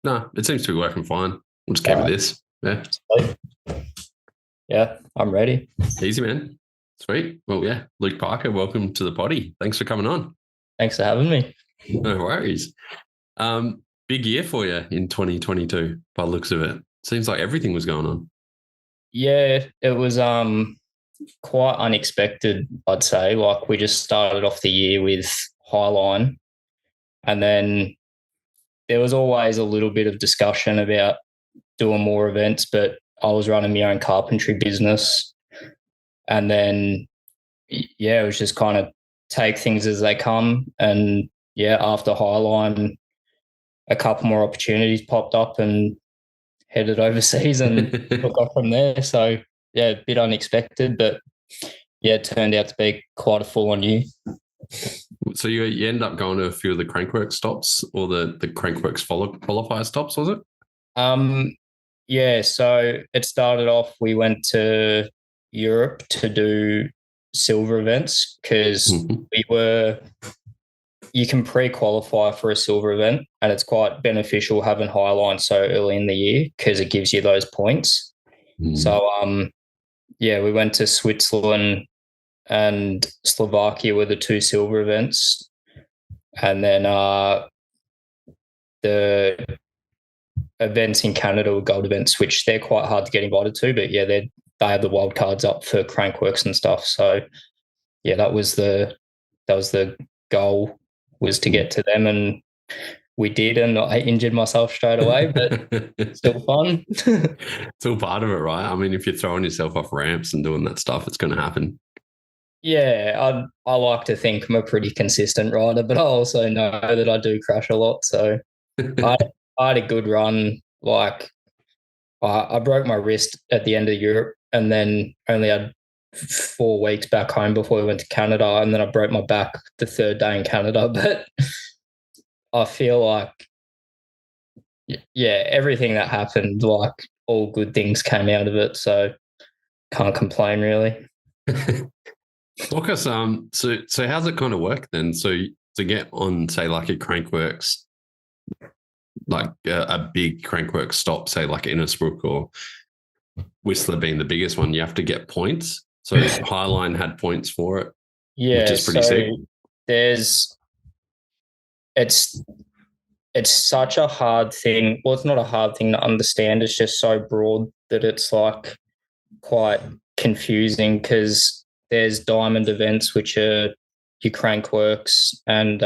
No, it seems to be working fine. We'll just keep with this. Yeah. Yeah, I'm ready. Easy, man. Sweet. Well, yeah. Luke Parker, welcome to the potty. Thanks for coming on. Thanks for having me. No worries. Big year for you in 2022 by the looks of it. Seems like everything was going on. Yeah, it was quite unexpected, I'd say. Like, we just started off the year with Highline, and then there was always a little bit of discussion about doing more events, but I was running my own carpentry business. And then, yeah, it was just kind of take things as they come. And, yeah, after Highline, a couple more opportunities popped up and headed overseas and took off from there. So, yeah, a bit unexpected, but, yeah, it turned out to be quite a full-on year. So you end up going to a few of the Crankworks stops or the Crankworks qualifier stops, was it? Yeah, so it started off, we went to Europe to do silver events because you can pre-qualify for a silver event, and it's quite beneficial having Highline so early in the year because it gives you those points. So, yeah, we went to Switzerland and Slovakia were the two silver events. And then the events in Canada were gold events, which they're quite hard to get invited to, but yeah, they have the wild cards up for Crankworks and stuff. So yeah, that was the goal, was to get to them, and we did, and I injured myself straight away, but still fun. It's all part of it, right? I mean, if you're throwing yourself off ramps and doing that stuff, it's going to happen. Yeah, I like to think I'm a pretty consistent rider, but I also know that I do crash a lot. So I had a good run. Like, I broke my wrist at the end of Europe and then only had 4 weeks back home before we went to Canada, and then I broke my back the 3rd day in Canada. But I feel like, yeah, everything that happened, like all good things came out of it. So can't complain really. Talk us, so how's it kind of work then? So to get on, say, like a Crankworks, like a big Crankworks stop, say like Innisbrook or Whistler being the biggest one, you have to get points. So Highline had points for it, yeah, which is pretty sick. It's such a hard thing. Well, it's not a hard thing to understand. It's just so broad that it's like quite confusing because there's diamond events, which are your Crankworks and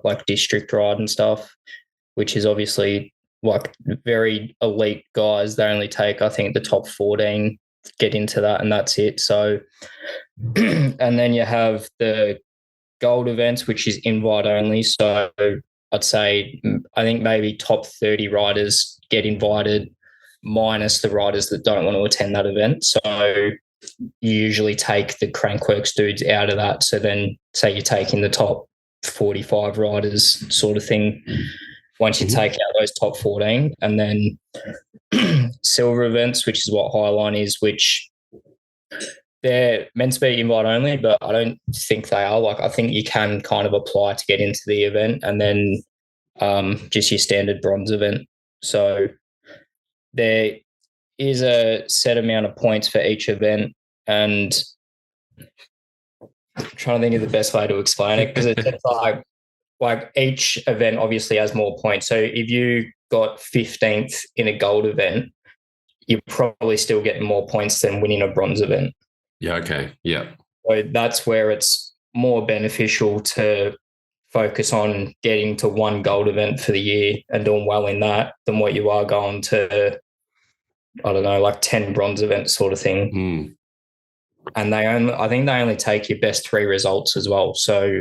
like district ride and stuff, which is obviously like very elite guys. They only take, I think, the top 14 get into that, and that's it. So, and then you have the gold events, which is invite only. So I'd say, I think maybe top 30 riders get invited, minus the riders that don't want to attend that event. So you usually take the Crankworks dudes out of that. So then say you're taking the top 45 riders sort of thing once you take out those top 14. And then silver events, which is what Highline is, which they're meant to be invite only, but I don't think they are. Like, I think you can kind of apply to get into the event, and then just your standard bronze event. So there is a set amount of points for each event, and I'm trying to think of the best way to explain it, because it's like each event obviously has more points. So if you got 15th in a gold event, you're probably still getting more points than winning a bronze event. Yeah, okay, yeah. So that's where it's more beneficial to focus on getting to one gold event for the year and doing well in that than what you are going to, I don't know, like 10 bronze events sort of thing. And I think they only take your best 3 results as well. So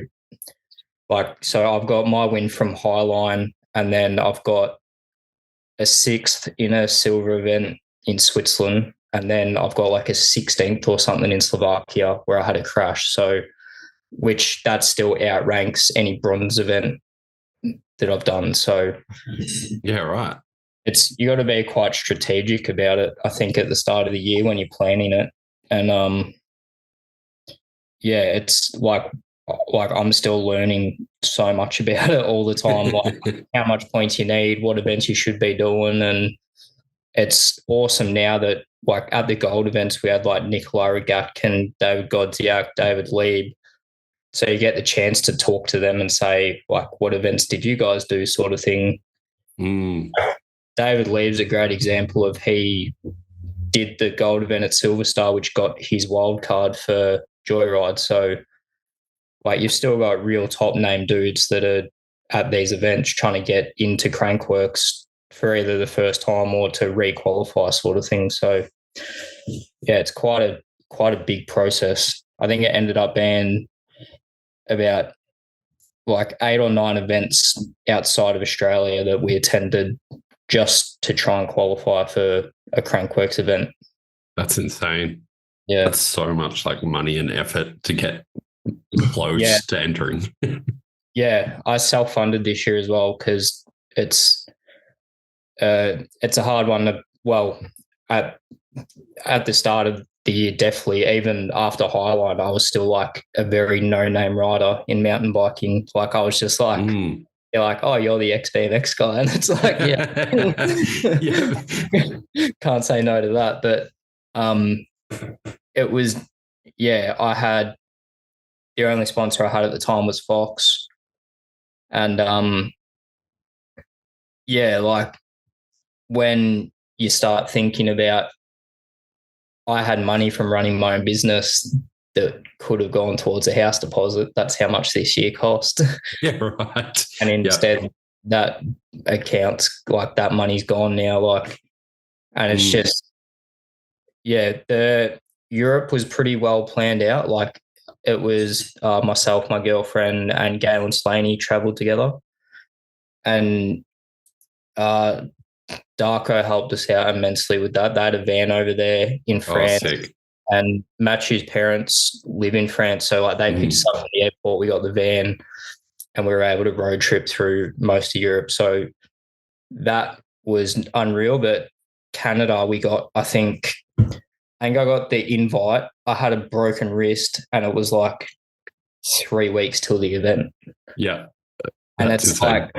I've got my win from Highline, and then I've got a 6th in a silver event in Switzerland, and then I've got like a 16th or something in Slovakia where I had a crash. So, which that still outranks any bronze event that I've done. So, yeah, right. You got to be quite strategic about it, I think, at the start of the year when you're planning it. And yeah, it's like like I'm still learning so much about it all the time, like how much points you need, what events you should be doing. And it's awesome now that like at the gold events, we had like Nikolai Rogatkin, David Godziak, David Lieb. So you get the chance to talk to them and say, like, what events did you guys do sort of thing. David Lieb's a great example of he did the gold event at Silverstar, which got his wild card for Joyride. So like you've still got real top name dudes that are at these events trying to get into Crankworks for either the first time or to re-qualify sort of thing. So yeah, it's quite a big process. I think it ended up being about like 8 or 9 events outside of Australia that we attended just to try and qualify for a Crankworks event. That's insane. Yeah. That's so much like money and effort to get close to entering. Yeah, I self-funded this year as well because it's a hard one to, well, at the start of the year, definitely, even after Highline, I was still like a very no-name rider in mountain biking. Like I was just like, you're like, oh, you're the ex-BMX guy. And it's like, yeah, can't say no to that. But it was, I had, the only sponsor I had at the time was Fox. And like when you start thinking about, I had money from running my own business that could have gone towards a house deposit. That's how much this year cost. Yeah, right. And instead that accounts, like that money's gone now. Like, and it's just, the Europe was pretty well planned out. Like it was myself, my girlfriend and Galen Slaney travelled together. And Darko helped us out immensely with that. They had a van over there in France. Sick. And Matthew's parents live in France. So like they picked us up from the airport, we got the van and we were able to road trip through most of Europe. So that was unreal. But Canada, we got, I think I got the invite. I had a broken wrist and it was like 3 weeks till the event. Yeah. And it's like,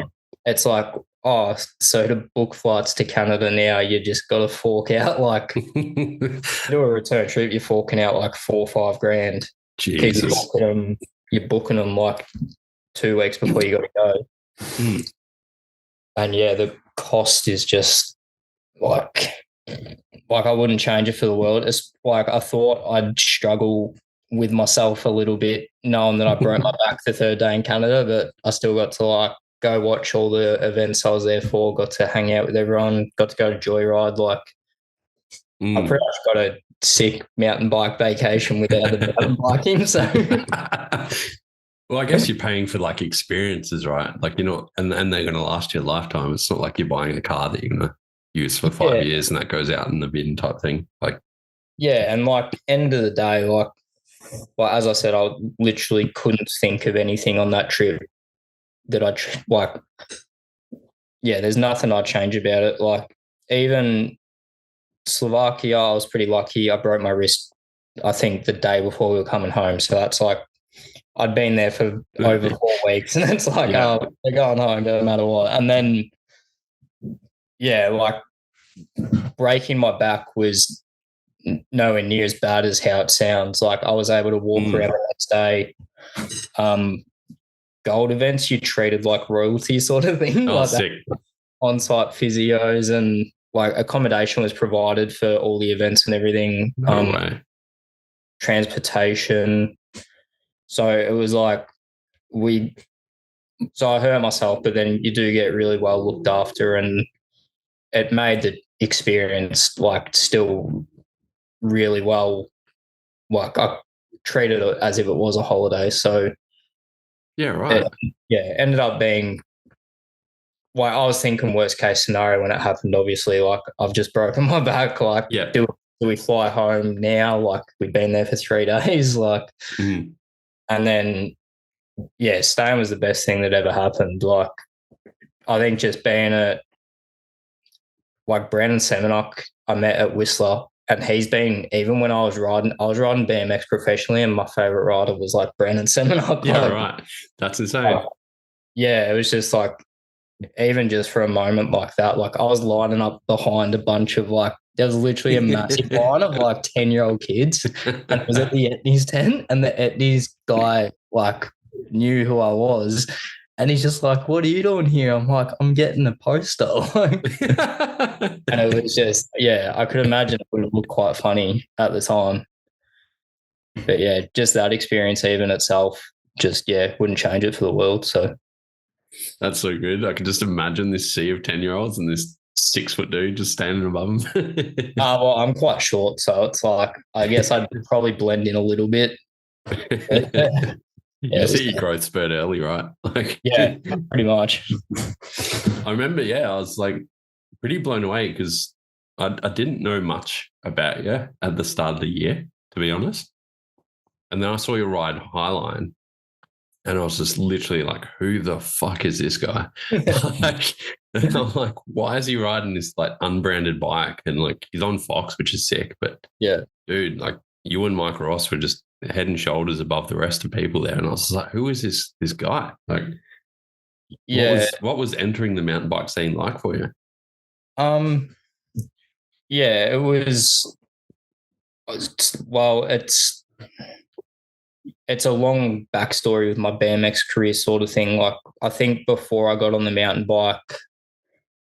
oh, so to book flights to Canada now, you just got to fork out like do a return trip, you're forking out like $4 or $5 grand. Jesus. You're booking them like 2 weeks before you got to go. And yeah, the cost is just like I wouldn't change it for the world. It's like I thought I'd struggle with myself a little bit knowing that I broke my back the third day in Canada, but I still got to like go watch all the events I was there for, got to hang out with everyone, got to go to Joyride. Like I pretty much got a sick mountain bike vacation without the mountain biking. So well, I guess you're paying for like experiences, right? Like you're not, and they're going to last you a lifetime. It's not like you're buying a car that you're going to use for 5 years and that goes out in the bin type thing. Like, yeah, and like end of the day, like as I said, I literally couldn't think of anything on that trip that I'd like. Yeah, there's nothing I'd change about it. Like even Slovakia, I was pretty lucky. I broke my wrist, I think, the day before we were coming home. So that's like I'd been there for over 4 weeks, and it's like, oh, they're going home no matter what. And then, like breaking my back was nowhere near as bad as how it sounds. Like I was able to walk around the next day. Gold events, you treated like royalty sort of thing. Oh, like sick. On-site physios and like accommodation was provided for all the events and everything. No way. Transportation. So it was like so I hurt myself, but then you do get really well looked after, and it made the experience like still really well. Like I treated it as if it was a holiday. So yeah, right. It ended up being, well, I was thinking worst case scenario when it happened, obviously, like I've just broken my back. Like, do we fly home now? Like we've been there for 3 days. Like, and then, staying was the best thing that ever happened. Like, I think just being like Brandon Semenuk, I met at Whistler and he's been, even when I was riding BMX professionally, and my favorite rider was like Brandon Semenuk. Yeah, right. That's insane. Yeah, it was just like, even just for a moment like that, like I was lining up behind a bunch of like, there was literally a massive line of like 10-year-old kids, and it was at the Etnies tent, and the Etnies guy like knew who I was, and he's just like, "What are you doing here?" I'm like, "I'm getting a poster." And it was just, yeah, I could imagine it would have looked quite funny at the time. But yeah, just that experience even itself, just, yeah, wouldn't change it for the world. So that's so good. I can just imagine this sea of 10-year-olds and this 6-foot dude just standing above them. well, I'm quite short, so it's like, I guess I'd probably blend in a little bit. You just hit your growth spurt early, right? Like, yeah, pretty much. I remember, I was like pretty blown away because I didn't know much about you at the start of the year, to be honest. And then I saw you ride Highline, and I was just literally like, who the fuck is this guy? Like, and I'm like, why is he riding this like unbranded bike? And like, he's on Fox, which is sick. But yeah, dude, like you and Mike Ross were just head and shoulders above the rest of people there. And I was like, who is this guy? Like, yeah. What was entering the mountain bike scene like for you? Yeah, it was, well, it's a long backstory with my BMX career sort of thing. Like, I think before I got on the mountain bike,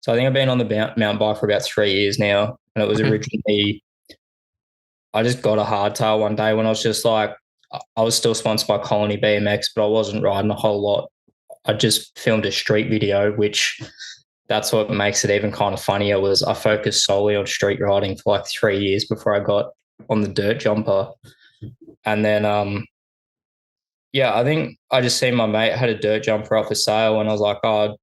so I think I've been on the mountain bike for about 3 years now. And it was originally, I just got a hardtail one day when I was just like, I was still sponsored by Colony BMX, but I wasn't riding a whole lot. I just filmed a street video, which that's what makes it even kind of funnier, was I focused solely on street riding for like 3 years before I got on the dirt jumper. And then, I think I just seen my mate had a dirt jumper up for sale, and I was like, oh,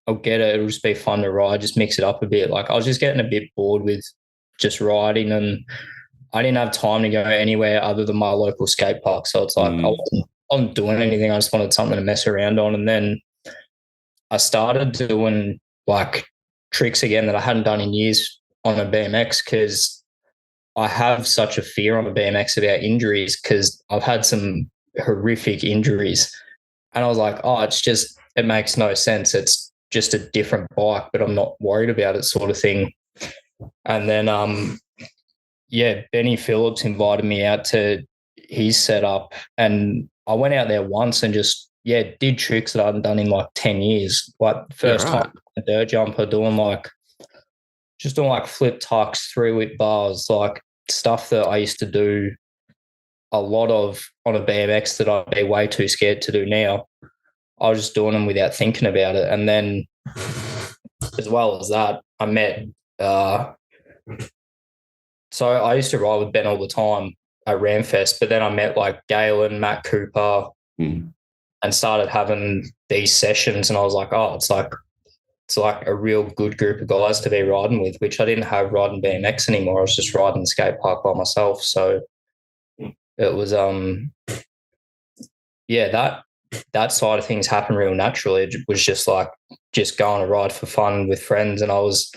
I'll get it. It'll just be fun to ride, just mix it up a bit. Like, I was just getting a bit bored with just riding, and I didn't have time to go anywhere other than my local skate park. So it's like, I wasn't doing anything. I just wanted something to mess around on. And then I started doing like tricks again that I hadn't done in years on a BMX, because I have such a fear on a BMX about injuries, because I've had some horrific injuries. And I was like, oh, it makes no sense. It's just a different bike, but I'm not worried about it, sort of thing. And then, Benny Phillips invited me out to his setup, and I went out there once and just, did tricks that I hadn't done in like 10 years. Like, first time a dirt jumper, doing like flip tucks, 3-whip bars, like stuff that I used to do a lot of on a BMX that I'd be way too scared to do now. I was just doing them without thinking about it. And then, as well as that, I met, so I used to ride with Ben all the time at Ramfest, but then I met like Galen, Matt Cooper, and started having these sessions, and I was like, oh, it's like a real good group of guys to be riding with, which I didn't have riding BMX anymore. I was just riding the skate park by myself. So it was, that side of things happened real naturally. It was just like, just going to ride for fun with friends, and I was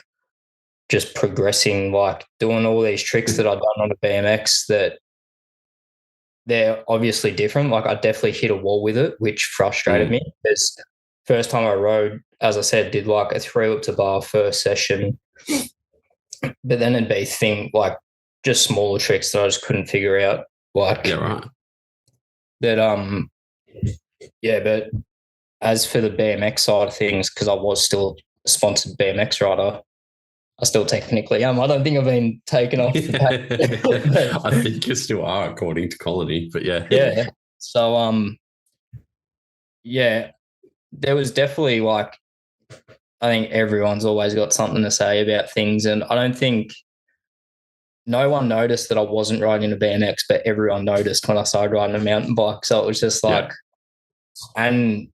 just progressing, like doing all these tricks that I'd done on a BMX that they're obviously different. Like, I definitely hit a wall with it, which frustrated me, because first time I rode, as I said, did like a 3-whip to bar first session, but then it'd be like just smaller tricks that I just couldn't figure out. Like, that, but as for the BMX side of things, because I was still a sponsored BMX rider, I still technically am. I don't think I've been taken off the pack. I think you still are, according to Colony, but yeah. Yeah. So, there was definitely like, I think everyone's always got something to say about things, and I don't think no one noticed that I wasn't riding a BMX, but everyone noticed when I started riding a mountain bike. So it was just like, and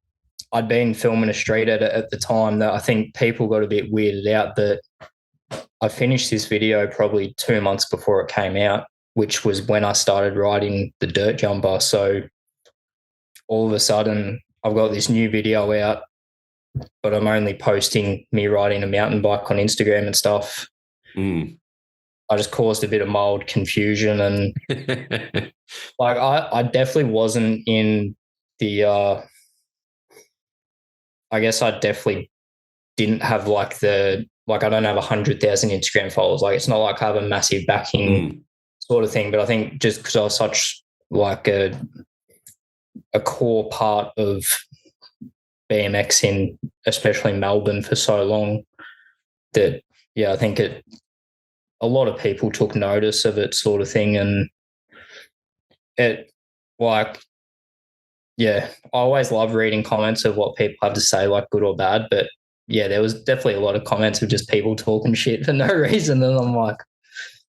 I'd been filming a street edit at the time that I think people got a bit weirded out that I finished this video probably 2 months before it came out, which was when I started riding the dirt jumper. So all of a sudden I've got this new video out, but I'm only posting me riding a mountain bike on Instagram and stuff. I just caused a bit of mild confusion, and like I definitely wasn't in the I guess I definitely didn't have like I don't have 100,000 Instagram followers. Like it's not like I have a massive backing sort of thing. But I think just because I was such like a core part of BMX in especially Melbourne for so long, that I think a lot of people took notice of it, sort of thing, and it like I always love reading comments of what people have to say, like good or bad. But there was definitely a lot of comments of just people talking shit for no reason, and I'm like,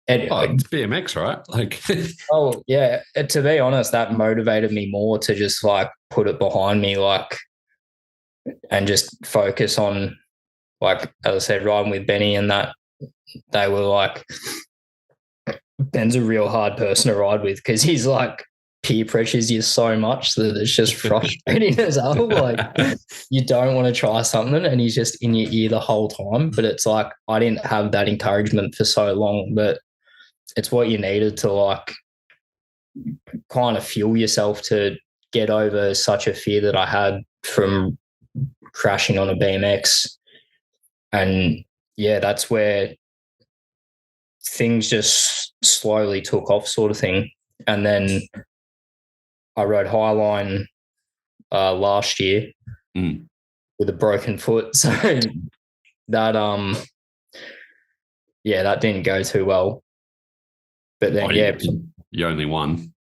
it's BMX, right? Like, oh yeah. To be honest, that motivated me more to just like put it behind me, like, and just focus on, like, as I said, riding with Benny, and that they were like, Ben's a real hard person to ride with because he's like peer pressures you so much that it's just frustrating as hell. Like you don't want to try something and he's just in your ear the whole time. But it's like I didn't have that encouragement for so long, but it's what you needed to like kind of fuel yourself to get over such a fear that I had from crashing on a BMX. And that's where things just slowly took off, sort of thing. And then I rode Highline last year with a broken foot. So that that didn't go too well. But then you only won.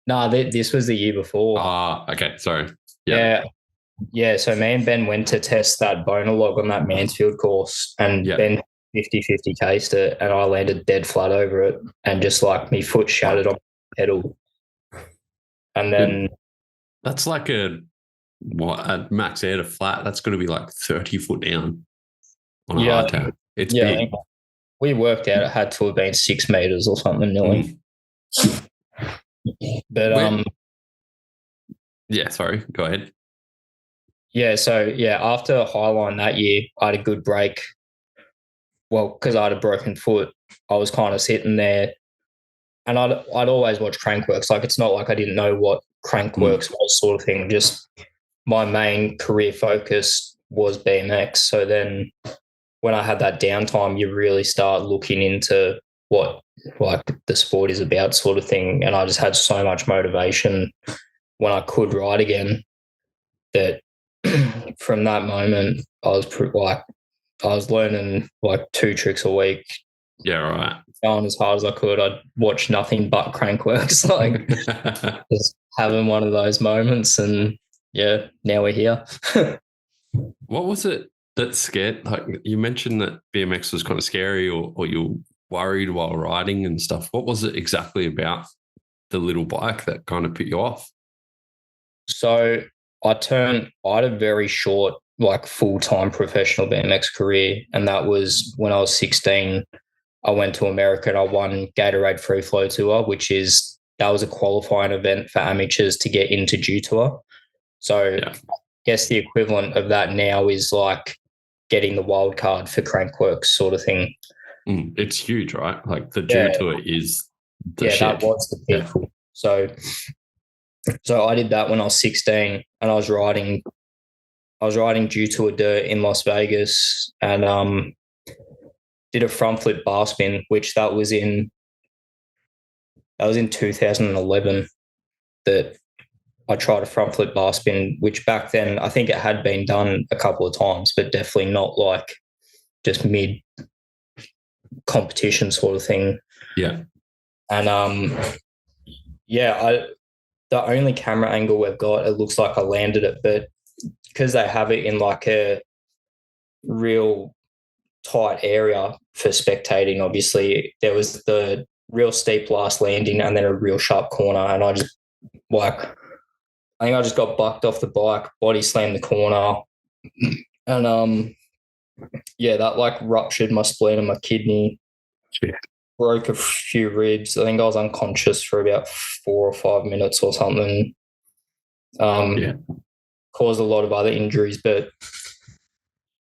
No, this was the year before. Okay, sorry. Yeah. So me and Ben went to test that boner log on that Mansfield course, and Ben 50-50 cased it, and I landed dead flat over it, and just like my foot shattered on the pedal. And then that's like a max air to flat. That's going to be like 30 foot down on a hard tower. It's big. We worked out it had to have been 6 meters or something nearly. But sorry, go ahead. So after Highline that year, I had a good break. Well, because I had a broken foot, I was kind of sitting there, and I'd always watch Crankworks. Like it's not like I didn't know what Crankworks was, sort of thing. Just my main career focus was BMX. So then when I had that downtime, you really start looking into what like the sport is about, sort of thing. And I just had so much motivation when I could ride again that from that moment I was learning like 2 tricks a week. Yeah, right. Going as hard as I could. I'd watch nothing but Crankworks, like just having one of those moments. And now we're here. What was it that scared? Like you mentioned that BMX was kind of scary, or you were worried while riding and stuff. What was it exactly about the little bike that kind of put you off? So I had a very short, like full-time professional BMX career, and that was when I was 16. I went to America and I won Gatorade Free Flow Tour, that was a qualifying event for amateurs to get into Dew Tour. So I guess the equivalent of that now is like getting the wild card for Crankworks, sort of thing. It's huge, right? Like the Dew Tour is the shit. That was the people. So I did that when I was 16, and I was riding Dew Tour dirt in Las Vegas, and did a front flip bar spin, which that was in 2011 that I tried a front flip bar spin, which back then I think it had been done a couple of times, but definitely not like just mid competition sort of thing. Yeah. And the only camera angle we've got, it looks like I landed it, but because they have it in like a real tight area for spectating, obviously there was the real steep last landing and then a real sharp corner, and I just I think I just got bucked off the bike, body slammed the corner, and that like ruptured my spleen and my kidney. Broke a few ribs. I think I was unconscious for about 4 or 5 minutes or something. Caused a lot of other injuries, but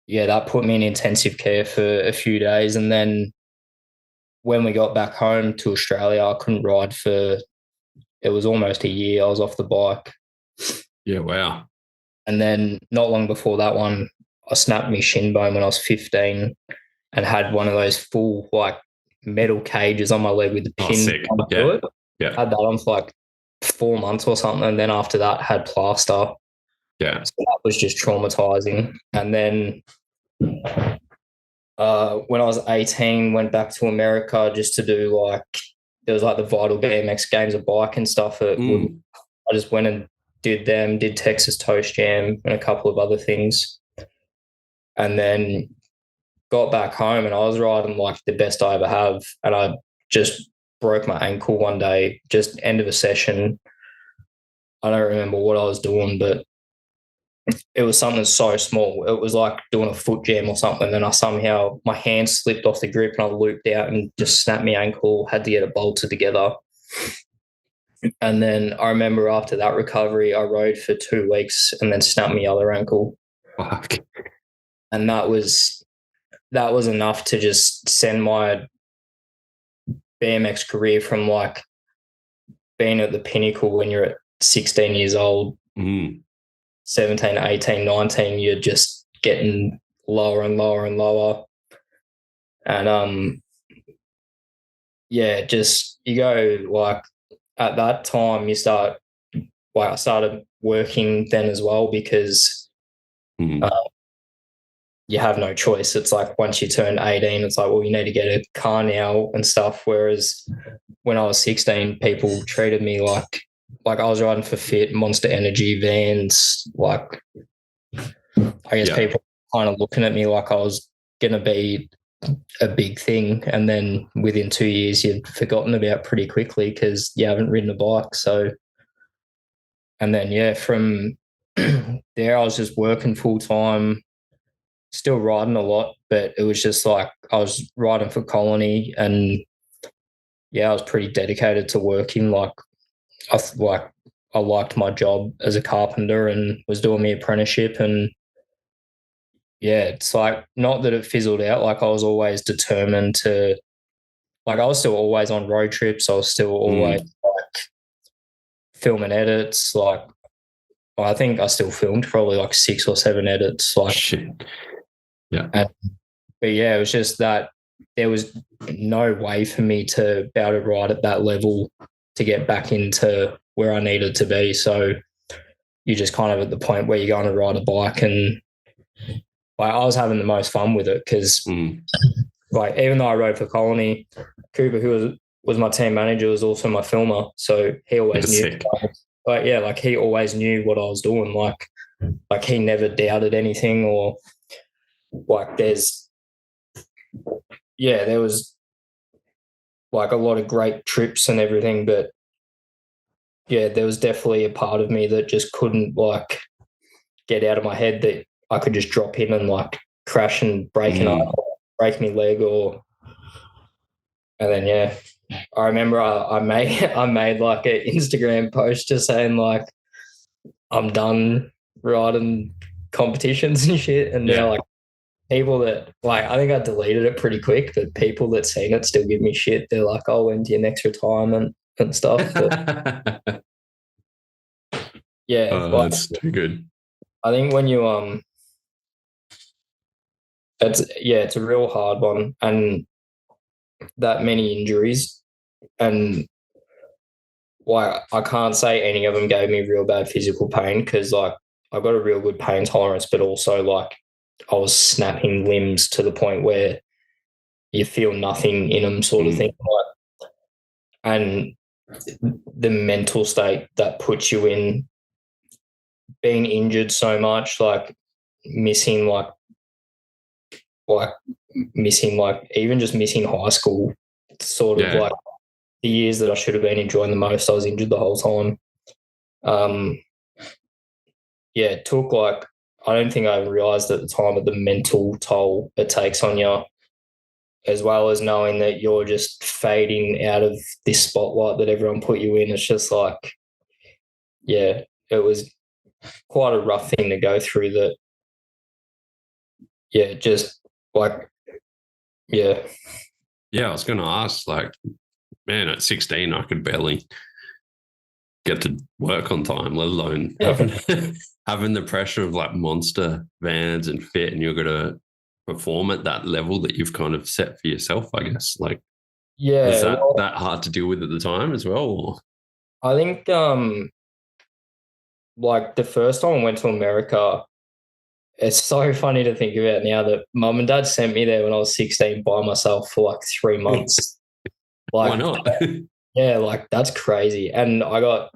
that put me in intensive care for a few days. And then when we got back home to Australia, I couldn't ride for, it was almost a year. I was off the bike. Yeah, wow. And then not long before that one, I snapped my shin bone when I was 15 and had one of those full like metal cages on my leg with the pin sick. through it. Yeah. Had that on for like 4 months or something. And then after that, had plaster. Yeah. So that was just traumatizing. And then when I was 18, went back to America just to do like, there was like the Vital BMX games of bike and stuff. I just went and did them, did Texas Toast Jam and a couple of other things. And then got back home and I was riding like the best I ever have. And I just broke my ankle one day, just end of a session. I don't remember what I was doing, but it was something so small. It was like doing a foot jam or something. And my hand slipped off the grip and I looped out and just snapped my ankle, had to get it bolted together. And then I remember after that recovery, I rode for 2 weeks and then snapped my other ankle. Fuck. And that was enough to just send my BMX career from like being at the pinnacle when you're at 16 years old, 17, 18, 19, you're just getting lower and lower and lower. And just you go like at that time you start, I started working then as well because you have no choice. It's like once you turn 18, it's like, well, you need to get a car now and stuff. Whereas when I was 16, people treated me like I was riding for Fit, Monster Energy, Vans. Like, I guess people kind of looking at me like I was going to be a big thing. And then within 2 years, you'd forgotten about pretty quickly because you haven't ridden a bike. So, and then, from there, I was just working full time, still riding a lot, but it was just like I was riding for Colony and, I was pretty dedicated to working. Like, I liked my job as a carpenter and was doing my apprenticeship. And, it's like not that it fizzled out. Like I was always determined to, like I was still always on road trips. I was still always like filming edits. Like I think I still filmed probably like 6 or 7 edits. Like shit. Yeah. But it was just that there was no way for me to be able to ride at that level to get back into where I needed to be. So you're just kind of at the point where you're going to ride a bike and like I was having the most fun with it because like even though I rode for Colony, Cooper, who was my team manager, was also my filmer. So he always knew. But like he always knew what I was doing. Like he never doubted anything or like there was like a lot of great trips and everything, but there was definitely a part of me that just couldn't like get out of my head that I could just drop in and like crash and break my leg and then I remember I made like an Instagram post just saying like I'm done riding competitions and shit, and now like people that like I think I deleted it pretty quick, but people that seen it still give me shit. They're like, "Oh, when's your next retirement and stuff?" But, that's too good. I think when you it's a real hard one, and that many injuries, and like I can't say any of them gave me real bad physical pain because like I've got a real good pain tolerance, but also like I was snapping limbs to the point where you feel nothing in them, sort of thing. Like, and the mental state that puts you in, being injured so much, like missing even just missing high school, sort of like the years that I should have been enjoying the most, I was injured the whole time. It took like, I don't think I realised at the time of the mental toll it takes on you, as well as knowing that you're just fading out of this spotlight that everyone put you in. It's just like, it was quite a rough thing to go through that. Just like, Yeah, I was going to ask, like, man, at 16, I could barely get to work on time, let alone having the pressure of like monster vans and fit, and you're going to perform at that level that you've kind of set for yourself, I guess. Like, was Yeah, well, that hard to deal with at the time as well? Or? I think like the first time I went to America, it's so funny to think about now that mum and dad sent me there when I was 16 by myself for like 3 months. Why Like, not? yeah, like that's crazy. And I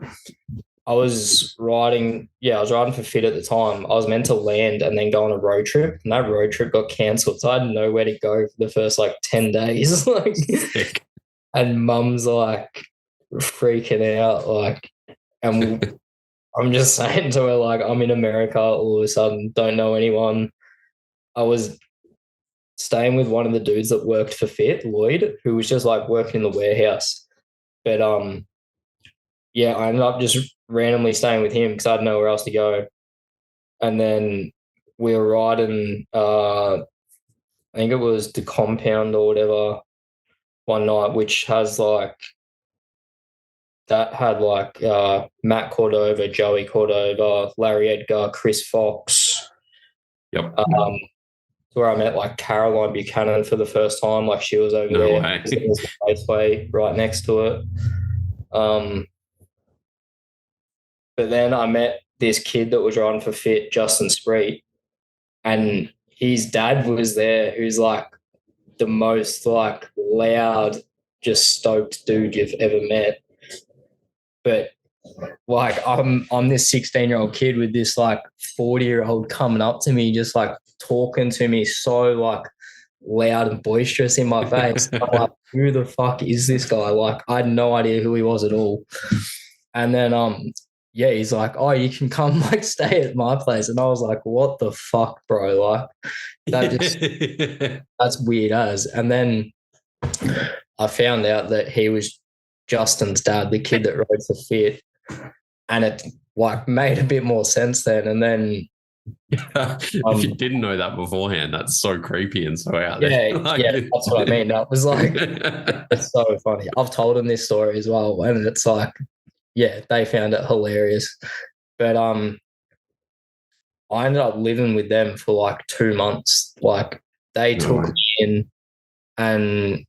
was riding for fit at the time. I was meant to land and then go on a road trip, and that road trip got cancelled. So I didn't know where to go for the first like 10 days. Like, Sick. and mum's like freaking out, like, and I'm just saying to her, like, I'm in America all of a sudden, don't know anyone. I was staying with one of the dudes that worked for Fit, Lloyd, who was just like working in the warehouse. But yeah, I ended up just randomly staying with him because I had nowhere else to go. And then we were riding, I think it was the compound or whatever one night, which has like, that had like Matt Cordova, Joey Cordova, Larry Edgar, Chris Fox. Yep. Where I met like Caroline Buchanan for the first time. Like she was over No there. way. There's the raceway right next to it. But then I met this kid that was riding for Fit, Justin Spreet, and his dad was there, who's like the most like loud, just stoked dude you've ever met. But like I'm this 16-year-old kid with this like 40-year-old coming up to me, just like talking to me so like loud and boisterous in my face. I'm like, who the fuck is this guy? Like I had no idea who he was at all. And then yeah, he's like, oh, you can come like stay at my place. And I was like, what the fuck, bro? Like that's weird as. And then I found out that he was Justin's dad, the kid that rode for Fit. And it like made a bit more sense then. And then if you didn't know that beforehand, that's so creepy and so out there. Yeah, Like, yeah, that's what I mean. That was like, it's so funny. I've told them this story as well, and it's like, yeah, they found it hilarious. But I ended up living with them for like 2 months. Like they took me in, and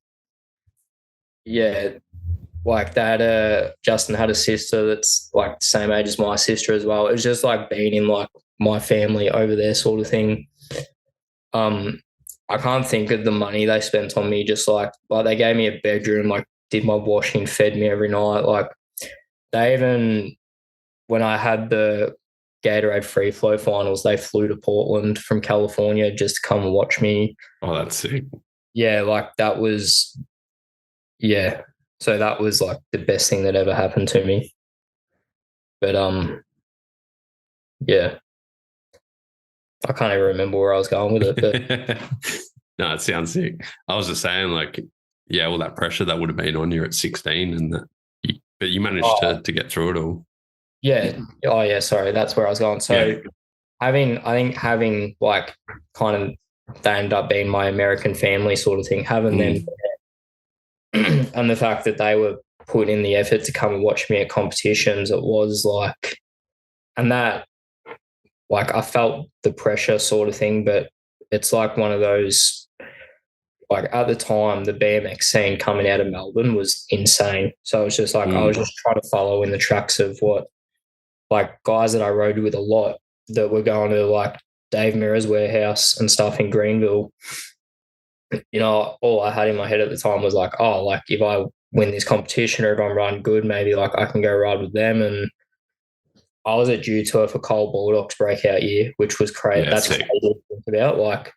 yeah, like that. Justin had a sister that's like the same age as my sister as well. It was just like being in like my family over there, sort of thing. I can't think of the money they spent on me. Just like they gave me a bedroom, like did my washing, fed me every night. Like they even, when I had the Gatorade Free Flow finals, they flew to Portland from California just to come and watch me. Oh, that's sick. Yeah, like that was, yeah. So that was like the best thing that ever happened to me. But yeah. I can't even remember where I was going with it. But no, it sounds sick. I was just saying, like, yeah, all that pressure that would have been on you at 16, and that, but you managed to get through it all. Yeah. Oh, yeah. Sorry, that's where I was going. So I think having like kind of they end up being my American family sort of thing, having them and the fact that they were putting in the effort to come and watch me at competitions, it was like, and that. Like I felt the pressure sort of thing, but it's like one of those, like at the time, the BMX scene coming out of Melbourne was insane. So it was just like, I was just trying to follow in the tracks of what, like guys that I rode with a lot that were going to like Dave Mirror's warehouse and stuff in Greenville. You know, all I had in my head at the time was like, oh, like if I win this competition or if I'm riding good, maybe like I can go ride with them. And I was at Dew Tour for Cole Baldock's breakout year, which was crazy. Yeah, that's crazy to think about. Like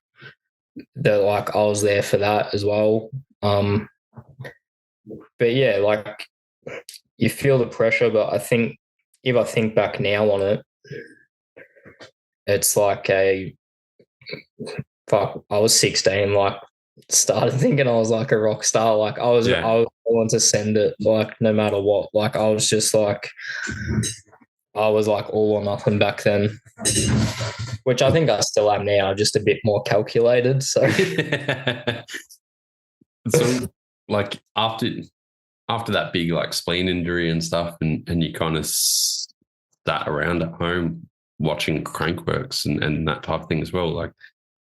I was there for that as well. But yeah, like you feel the pressure, but I think if I think back now on it, it's like I was 16, like started thinking I was like a rock star. Like I was willing to send it like no matter what. Like I was just like I was like all or nothing back then, which I think I still am now, just a bit more calculated. So like after that big like spleen injury and stuff, and you kind of sat around at home watching crankworks and that type of thing as well. Like,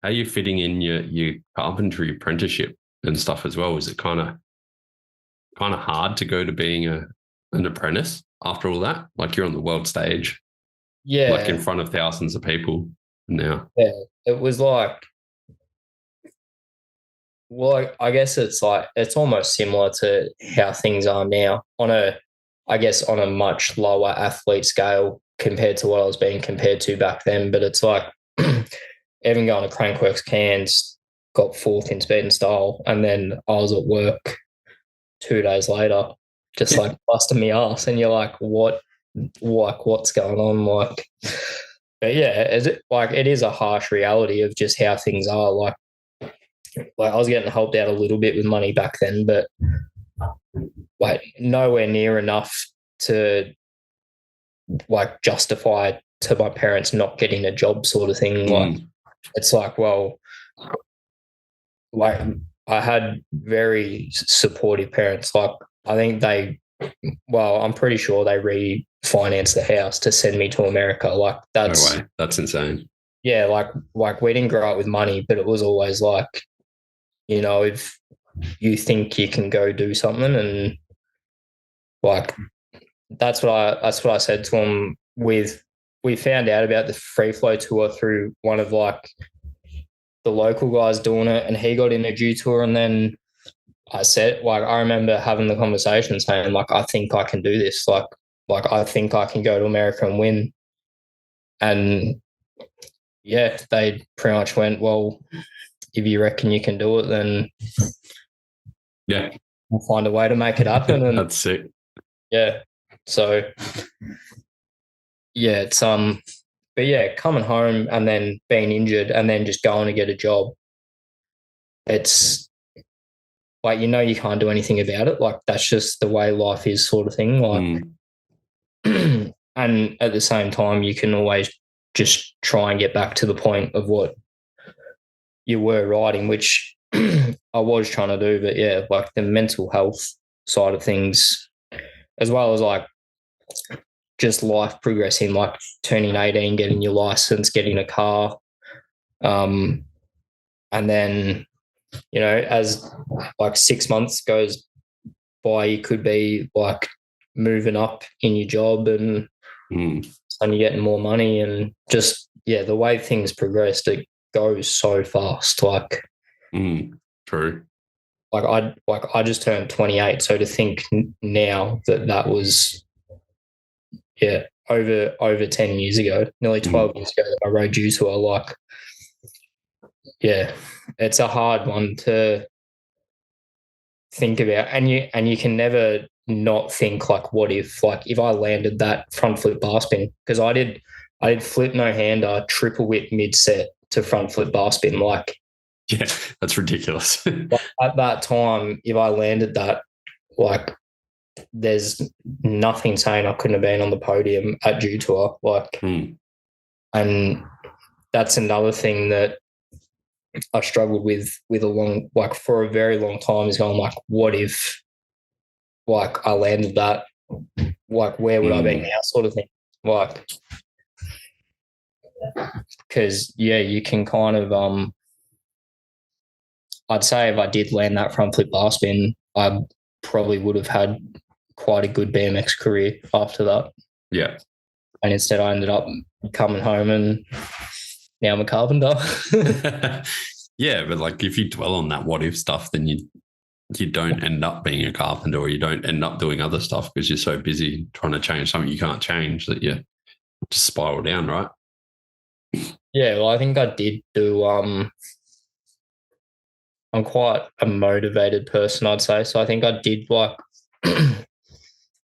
how are you fitting in your carpentry apprenticeship and stuff as well? Is it kind of hard to go to being an apprentice after all that? Like, you're on the world stage, like in front of thousands of people now. Yeah, it was like, well, I guess it's almost similar to how things are now on a much lower athlete scale compared to what I was being compared to back then. But it's like even going to Crankworks Cairns, got fourth in speed and style, and then I was at work 2 days later, just like busting me ass, and you're like, what's going on? Like, but yeah, it is a harsh reality of just how things are. Like I was getting helped out a little bit with money back then, but like nowhere near enough to like justify to my parents not getting a job, sort of thing. Like it's like, well, like I had very supportive parents. Like I think I'm pretty sure they refinanced the house to send me to America. Like that's no way. That's insane. Yeah, like we didn't grow up with money, but it was always like, you know, if you think you can go do something, and like that's what I said to him. We found out about the free flow tour through one of like the local guys doing it, and he got in a due tour, and then I said, like, I remember having the conversation saying, like, I think I can do this. Like I think I can go to America and win. And yeah, they pretty much went, well, if you reckon you can do it, then yeah, we'll find a way to make it happen. And that's sick. Yeah. So yeah, it's but yeah, coming home and then being injured and then just going to get a job, it's like, you know, you can't do anything about it. Like that's just the way life is, sort of thing. Like and at the same time, you can always just try and get back to the point of what you were riding, which I was trying to do. But yeah, like the mental health side of things, as well as like just life progressing, like turning 18, getting your license, getting a car. And then, you know, as like 6 months goes by, you could be like moving up in your job and you're getting more money, and just, yeah, the way things progressed, it goes so fast. Like, true. Like I just turned 28, so to think now that was, yeah, over 10 years ago, nearly 12 years ago that I rode due tour. Like, yeah, it's a hard one to think about, and you can never not think like, what if I landed that front flip bar spin, because I did flip no hander, triple whip mid set to front flip bar spin. Like, yeah, that's ridiculous. At that time, if I landed that, like, there's nothing saying I couldn't have been on the podium at due tour. Like, and that's another thing that I struggled with for a very long time, is going like, what if like I landed that, like where would I be now, sort of thing. Like, because yeah, you can kind of I'd say if I did land that front flip bar spin, I probably would have had quite a good BMX career after that. Yeah. And instead I ended up coming home and now I'm a carpenter. Yeah, but like if you dwell on that what if stuff, then you don't end up being a carpenter, or you don't end up doing other stuff because you're so busy trying to change something you can't change that you just spiral down, right? Yeah, well, I think I did do I'm quite a motivated person, I'd say. So I think I did like,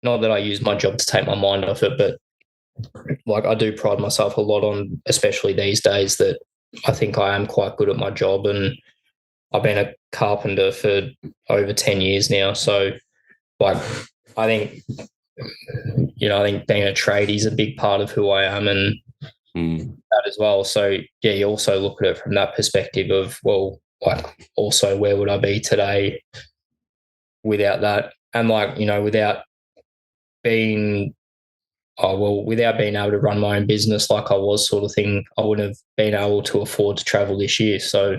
not that I use my job to take my mind off it, but like I do pride myself a lot on, especially these days, that I think I am quite good at my job, and I've been a carpenter for over 10 years now. So like, I think, you know, I think being a tradie is a big part of who I am, and that as well. So yeah, you also look at it from that perspective of, well, like also where would I be today without that. And like, without being without being able to run my own business like I was, sort of thing, I wouldn't have been able to afford to travel this year. So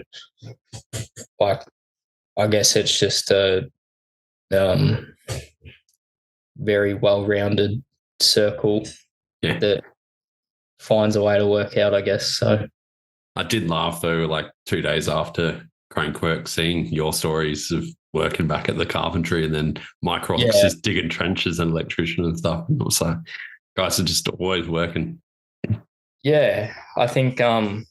like, I guess it's just a very well-rounded circle that finds a way to work out, I guess. So I did laugh though, like 2 days after Crankwork, seeing your stories of working back at the carpentry, and then Mike Rocks is digging trenches and electrician and stuff. And it was like, guys are just always working. Yeah, I think I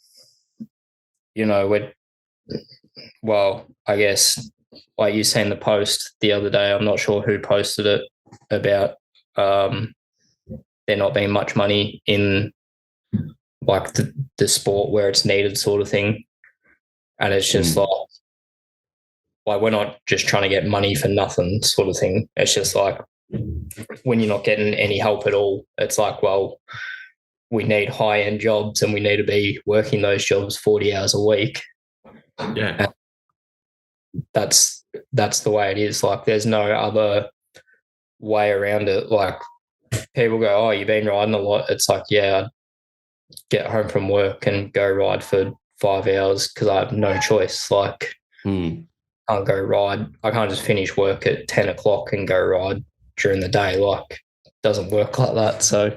guess like you seen the post the other day, I'm not sure who posted it, about there not being much money in like the sport where it's needed, sort of thing. And it's just like we're not just trying to get money for nothing, sort of thing. It's just like when you're not getting any help at all, it's like, well, we need high-end jobs and we need to be working those jobs 40 hours a week. Yeah. And that's the way it is. Like there's no other way around it. Like people go, oh, you've been riding a lot. It's like, yeah, I get home from work and go ride for 5 hours because I have no choice. Like I can't go ride. I can't just finish work at 10 o'clock and go ride during the day. Like it doesn't work like that. So,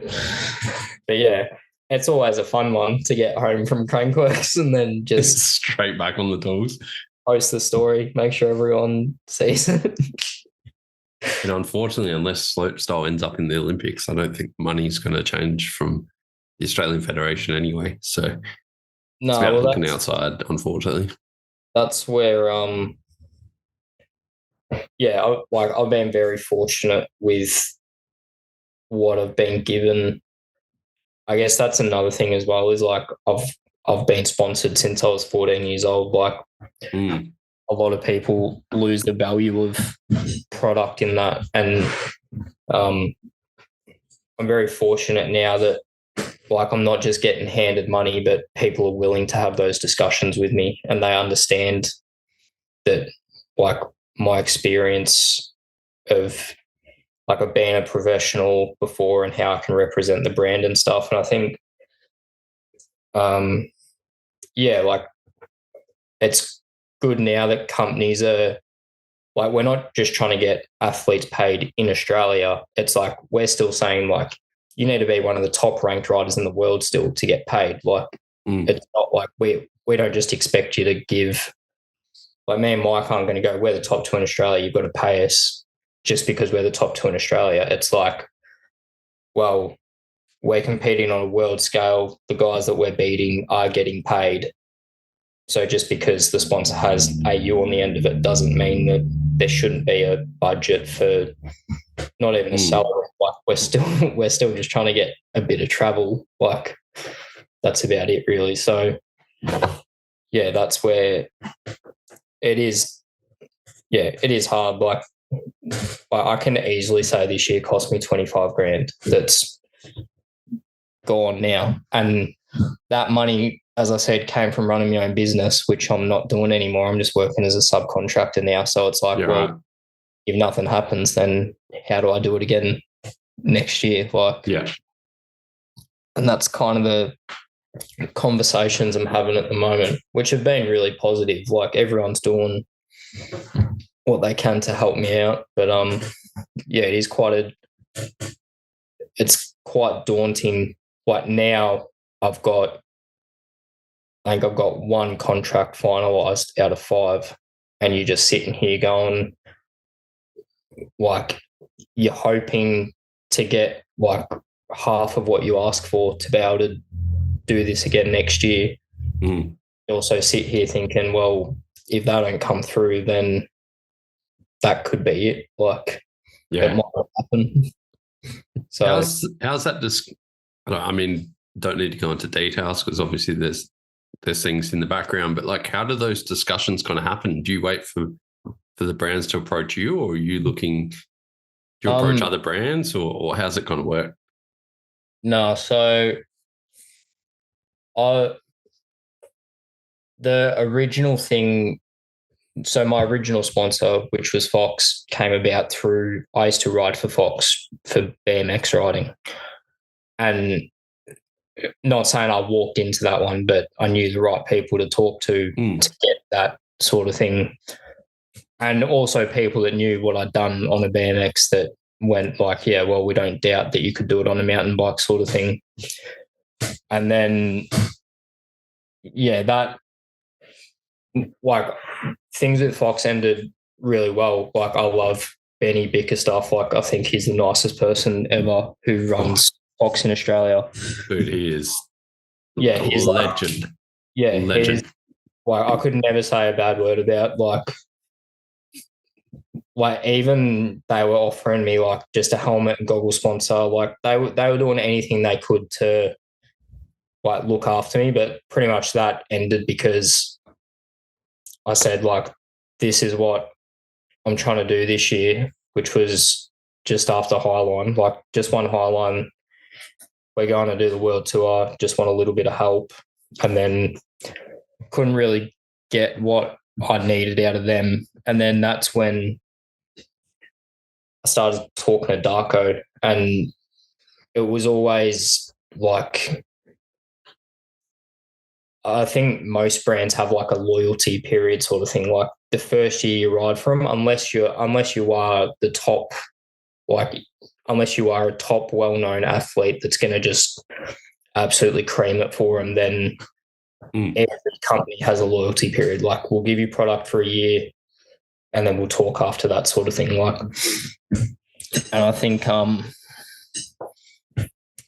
but yeah, it's always a fun one to get home from Crankworks and then just straight back on the tools. Post the story, make sure everyone sees it. And unfortunately, unless slopestyle ends up in the Olympics, I don't think money's going to change from the Australian Federation anyway. So it's about looking outside, unfortunately. That's where, I've been very fortunate with what I've been given. I guess that's another thing as well, is like I've been sponsored since I was 14 years old. Like a lot of people lose the value of product in that. And I'm very fortunate now that like I'm not just getting handed money, but people are willing to have those discussions with me and they understand that like my experience of like I've been a professional before and how I can represent the brand and stuff. And I think, like it's good now that companies are like, we're not just trying to get athletes paid in Australia. It's like, we're still saying like, you need to be one of the top ranked riders in the world still to get paid. Like it's not like we don't just expect you to give, like me and Mike aren't going to go, we're the top two in Australia, you've got to pay us just because we're the top two in Australia. It's like, well, we're competing on a world scale. The guys that we're beating are getting paid. So just because the sponsor has AU on the end of it doesn't mean that there shouldn't be a budget for not even a salary. Like we're still just trying to get a bit of travel. Like that's about it really. So yeah, that's where it is. Yeah, it is hard. Like I can easily say this year cost me 25 grand. That's gone now. And that money, as I said, came from running my own business, which I'm not doing anymore. I'm just working as a subcontractor now. So it's like, if nothing happens, then how do I do it again next year? Like, and that's kind of the conversations I'm having at the moment, which have been really positive. Like everyone's doing what they can to help me out. But it is it's quite daunting. Like now I've got one contract finalised out of 5, and you're just sitting here going, like, you're hoping to get like half of what you ask for to be able to do this again next year. You also sit here thinking, well, if that don't come through, then that could be it. Like, it might not happen. So how's that? I mean, don't need to go into details because obviously there's things in the background, but like, how do those discussions kind of happen? Do you wait for the brands to approach you, or are you looking? Do you approach other brands, or how's it kind of work? No, so the original thing so my original sponsor, which was Fox, came about through, I used to ride for Fox for BMX riding. And not saying I walked into that one, but I knew the right people to talk to get that sort of thing. And also people that knew what I'd done on a BMX that went like, yeah, well, we don't doubt that you could do it on a mountain bike sort of thing. And then, yeah, that, like, things with Fox ended really well. Like, I love Benny Bickerstaff. Like, I think he's the nicest person ever who runs Fox in Australia. Dude, he is. Yeah, he's a legend. Yeah, legend. Like, I could never say a bad word about like even they were offering me like just a helmet and goggle sponsor. Like they were doing anything they could to like look after me, but pretty much that ended because I said like, this is what I'm trying to do this year, which was just after Highline, like just one Highline. We're going to do the world tour, just want a little bit of help. And then couldn't really get what I needed out of them. And then that's when I started talking to Darko, and it was always like, I think most brands have like a loyalty period sort of thing. Like the first year you ride for them, unless you are the top, like unless you are a top well-known athlete that's going to just absolutely cream it for them, then every company has a loyalty period. Like we'll give you product for a year and then we'll talk after that sort of thing. Like, and I think,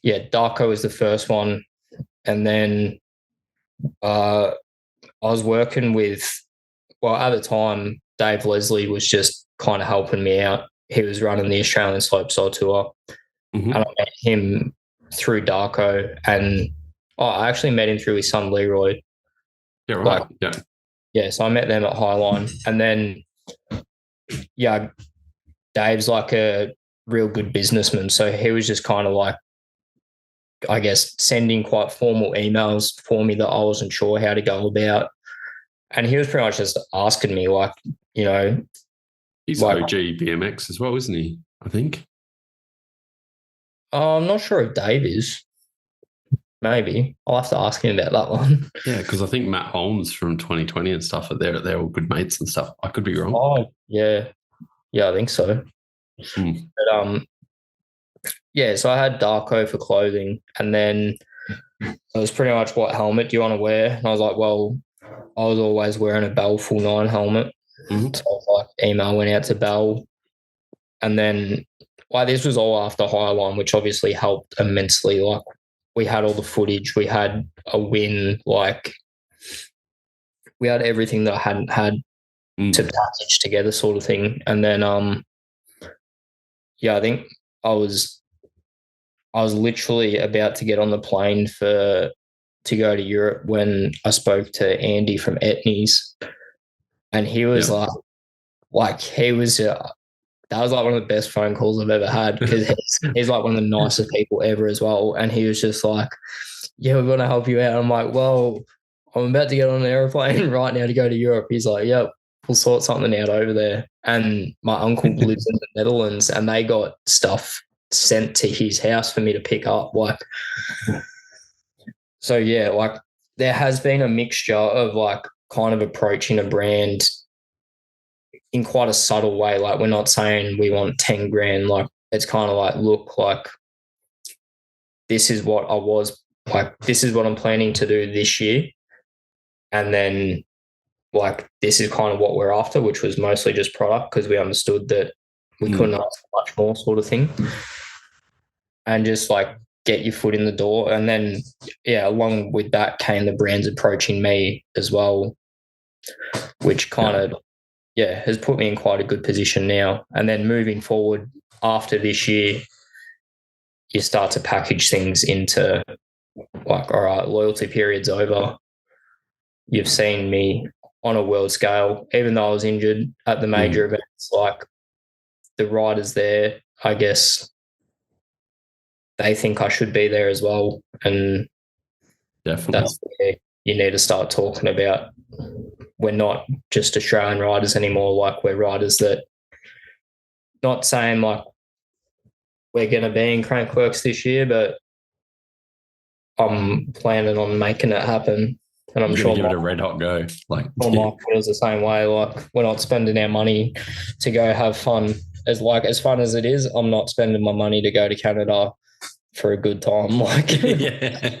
Darko was the first one. And then I was working with, well, at the time, Dave Leslie was just kind of helping me out. He was running the Australian Slopestyle tour. And I met him through Darko, and I actually met him through his son Leroy. Yeah, right. Yeah, so I met them at Highline. And then, yeah, Dave's like a real good businessman. So he was just kind of like, I guess, sending quite formal emails for me that I wasn't sure how to go about. And he was pretty much just asking me, like, you know. He's like, OG BMX as well, isn't he? I think. I'm not sure if Dave is. Maybe. I'll have to ask him about that one. Yeah, because I think Matt Holmes from 2020 and stuff, they're all good mates and stuff. I could be wrong. Oh, yeah. Yeah, I think so. But, yeah, so I had Darko for clothing, and then it was pretty much, what helmet do you want to wear? And I was like, well, I was always wearing a Bell Full 9 helmet. So I was like, email went out to Bell. And then, like, this was all after Highline, which obviously helped immensely. Like, we had all the footage. We had a win. Like, we had everything that I hadn't had to package together sort of thing. And then, I think I was literally about to get on the plane to go to Europe when I spoke to Andy from Etnies, and he was he was that was like one of the best phone calls I've ever had, because he's like one of the nicest people ever as well. And he was just like, yeah, we're going to help you out. I'm like, well, I'm about to get on an airplane right now to go to Europe. He's like, yep, we'll sort something out over there. And my uncle lives in the Netherlands, and they got stuff sent to his house for me to pick up. Like, so yeah, like there has been a mixture of like kind of approaching a brand in quite a subtle way. Like, we're not saying we want 10 grand. Like, it's kind of like, look, like, this is what this is what I'm planning to do this year. And then, like, this is kind of what we're after, which was mostly just product, because we understood that we couldn't ask for much more sort of thing. And just like get your foot in the door. And then, yeah, along with that came the brands approaching me as well, which kind of, has put me in quite a good position now. And then moving forward after this year, you start to package things into like, all right, loyalty period's over. You've seen me on a world scale, even though I was injured at the major events, like the riders there, I guess they think I should be there as well. And definitely you need to start talking about we're not just Australian riders anymore. Like, we're riders that, not saying like we're going to be in Crankworks this year, but I'm planning on making it happen. And I'm sure give it a red hot go. Like, Mike feels the same way. Like, we're not spending our money to go have fun. As fun as it is, I'm not spending my money to go to Canada for a good time. Like, yeah,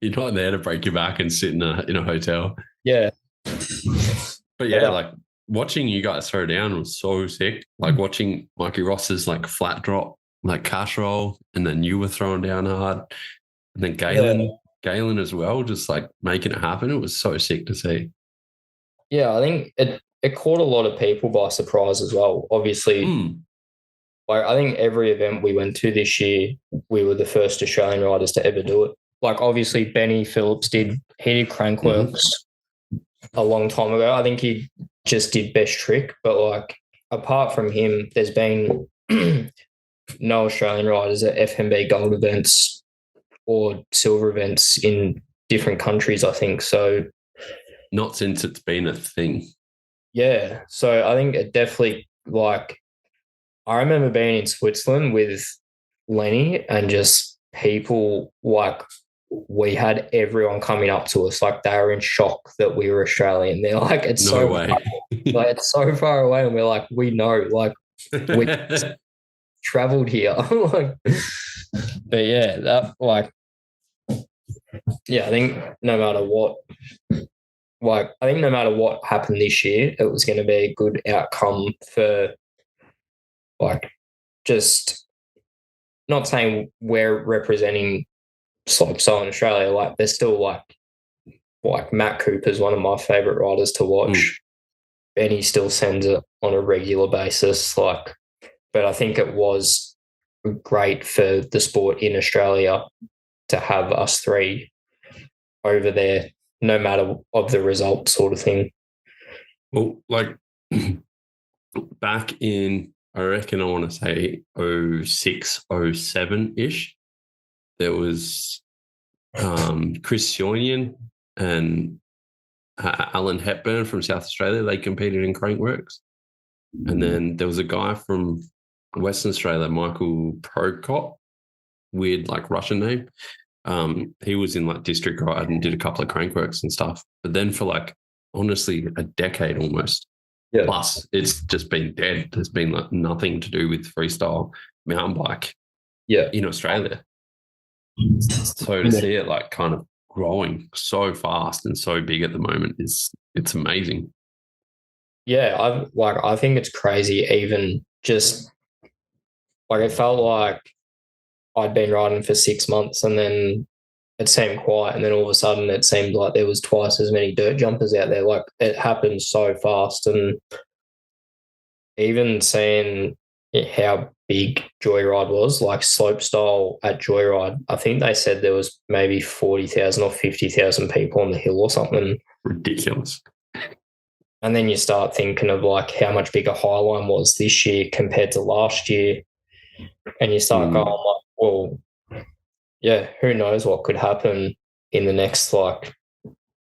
you're not there to break your back and sit in a hotel. Yeah, but yeah, like watching you guys throw down was so sick. Like watching Mikey Ross's like flat drop, like cash roll, and then you were throwing down hard, and then Galen as well, just like making it happen. It was so sick to see. Yeah, I think it caught a lot of people by surprise as well. Obviously, like I think every event we went to this year, we were the first Australian riders to ever do it. Like obviously Benny Phillips did Crankworks a long time ago. I think he just did best trick, but like apart from him, there's been no Australian riders at FMB Gold events or silver events in different countries, I think. So not since it's been a thing. Yeah. So I think it definitely, like, I remember being in Switzerland with Lenny and just people, like, we had everyone coming up to us like they were in shock that we were Australian. They're like, it's no way. Like, it's so far away, and we're like, we know, like, we traveled here. Like, but yeah, that, like, yeah, I think no matter what, like, I think no matter what happened this year, it was going to be a good outcome for, like, just not saying we're representing slopestyle in Australia. Like, there's still like Matt Cooper's one of my favourite riders to watch. And he still sends it on a regular basis. Like, but I think it was great for the sport in Australia to have us three over there, no matter of the result, sort of thing. Well, like back in, I reckon I want to say 06, 07-ish, there was Chris Sioinian and Alan Hepburn from South Australia. They competed in Crankworks. And then there was a guy from Western Australia, Michael Prokop, weird like Russian name. He was in like District Ride and did a couple of Crankworks and stuff. But then for like, honestly, a decade almost, plus, it's just been dead. There's been like nothing to do with freestyle mountain bike in Australia. So to see it like kind of growing so fast and so big at the moment it's amazing. Yeah, I think it's crazy. Even just like, it felt like I'd been riding for 6 months and then it seemed quiet, and then all of a sudden it seemed like there was twice as many dirt jumpers out there. Like, it happened so fast. And even seeing how big Joyride was, like slopestyle at Joyride, I think they said there was maybe 40,000 or 50,000 people on the hill or something. Ridiculous. And then you start thinking of like how much bigger Highline was this year compared to last year. And you start going like, well, yeah, who knows what could happen in the next like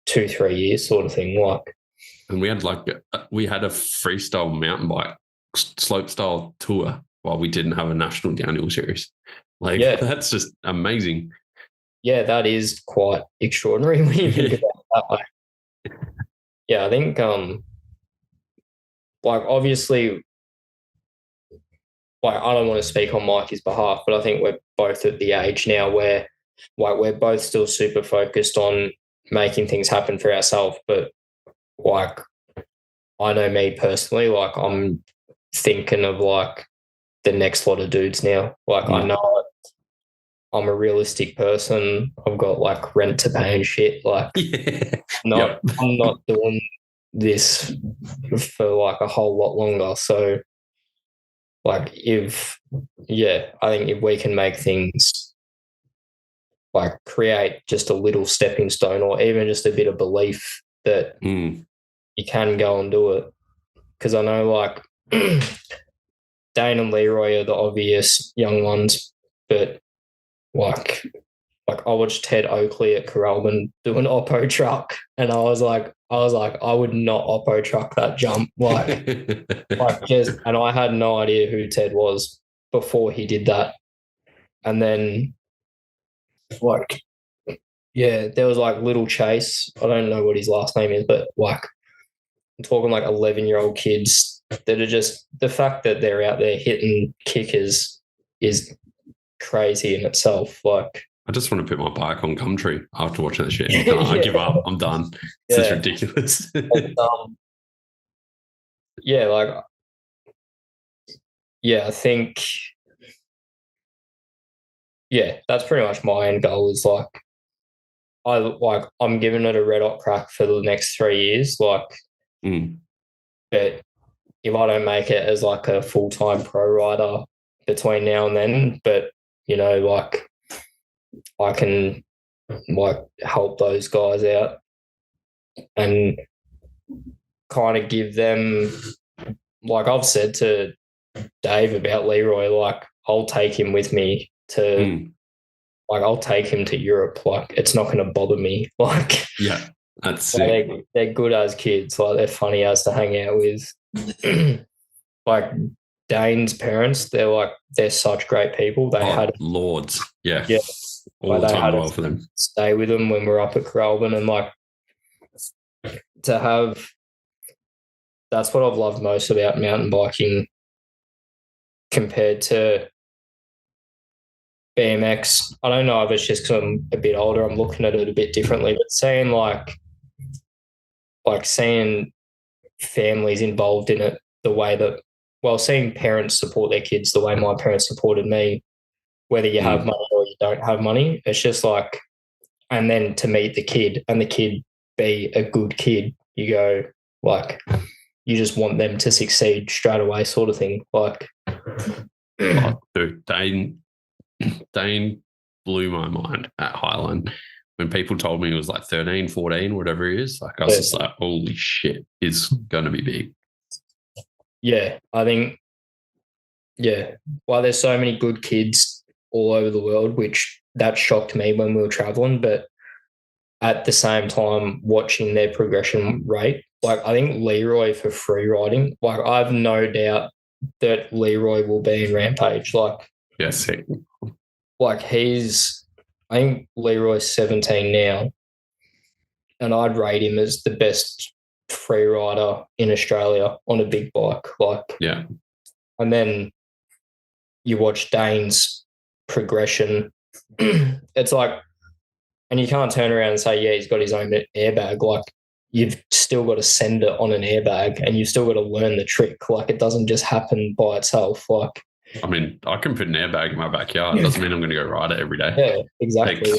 2-3 years, sort of thing. Like, and we had a freestyle mountain bike slopestyle tour while we didn't have a national downhill series. Like, that's just amazing. Yeah, that is quite extraordinary when you think about it that way. Yeah, I think like, obviously, like, I don't want to speak on Mikey's behalf, but I think we're both at the age now where, like, we're both still super focused on making things happen for ourselves. But like, I know me personally, like, I'm thinking of like the next lot of dudes now. Like, I know I'm a realistic person. I've got like rent to pay and shit. Like, I'm not doing this for like a whole lot longer. So like, I think if we can make things, like, create just a little stepping stone or even just a bit of belief that you can go and do it. Because I know like Dane and Leroy are the obvious young ones, but like like I watched Ted Oakley at Coralban do an oppo truck, and I was like, I would not oppo truck that jump, and I had no idea who Ted was before he did that, and then like, yeah, there was like Little Chase. I don't know what his last name is, but like I'm talking like 11-year-old kids that are just, the fact that they're out there hitting kickers is crazy in itself. Like, I just want to put my bike on Gumtree after watching that shit. I give up. I'm done. It's just ridiculous. Yeah, like, yeah, I think, yeah, that's pretty much my end goal is like, I'm giving it a red hot crack for the next 3 years. Like, but if I don't make it as like a full-time pro rider between now and then, but you know, like I can like help those guys out and kind of give them, like I've said to Dave about Leroy, like I'll take him with me to like I'll take him to Europe. Like it's not going to bother me. Like, yeah, that's sick. They're good as kids. Like they're funny as to hang out with. Like Dane's parents, they're such great people. They had lords, yeah, all the time well for them. Stay with them when we're up at Coralban, and like to have. That's what I've loved most about mountain biking compared to BMX. I don't know if it's just because I'm a bit older, I'm looking at it a bit differently, but seeing seeing families involved in it the way that, well, seeing parents support their kids the way my parents supported me, whether you have money or you don't have money, it's just like, and then to meet the kid and the kid be a good kid, you go like, you just want them to succeed straight away sort of thing. Like, dude, Dane blew my mind at Highland when people told me he was like 13, 14, whatever he is. Like I was just like, holy shit, it's going to be big. Yeah, I think, yeah. Well, there's so many good kids all over the world, which that shocked me when we were traveling, but at the same time, watching their progression rate, like I think Leroy for free riding, like I have no doubt that Leroy will be in Rampage. Like, yes, like I think Leroy's 17 now, and I'd rate him as the best free rider in Australia on a big bike. Like, yeah. And then you watch Dane's progression. It's like, and you can't turn around and say, yeah, he's got his own airbag. Like, you've still got to send it on an airbag and you've still got to learn the trick. Like, it doesn't just happen by itself. Like, I mean, I can put an airbag in my backyard. It doesn't mean I'm going to go ride it every day. Yeah, exactly.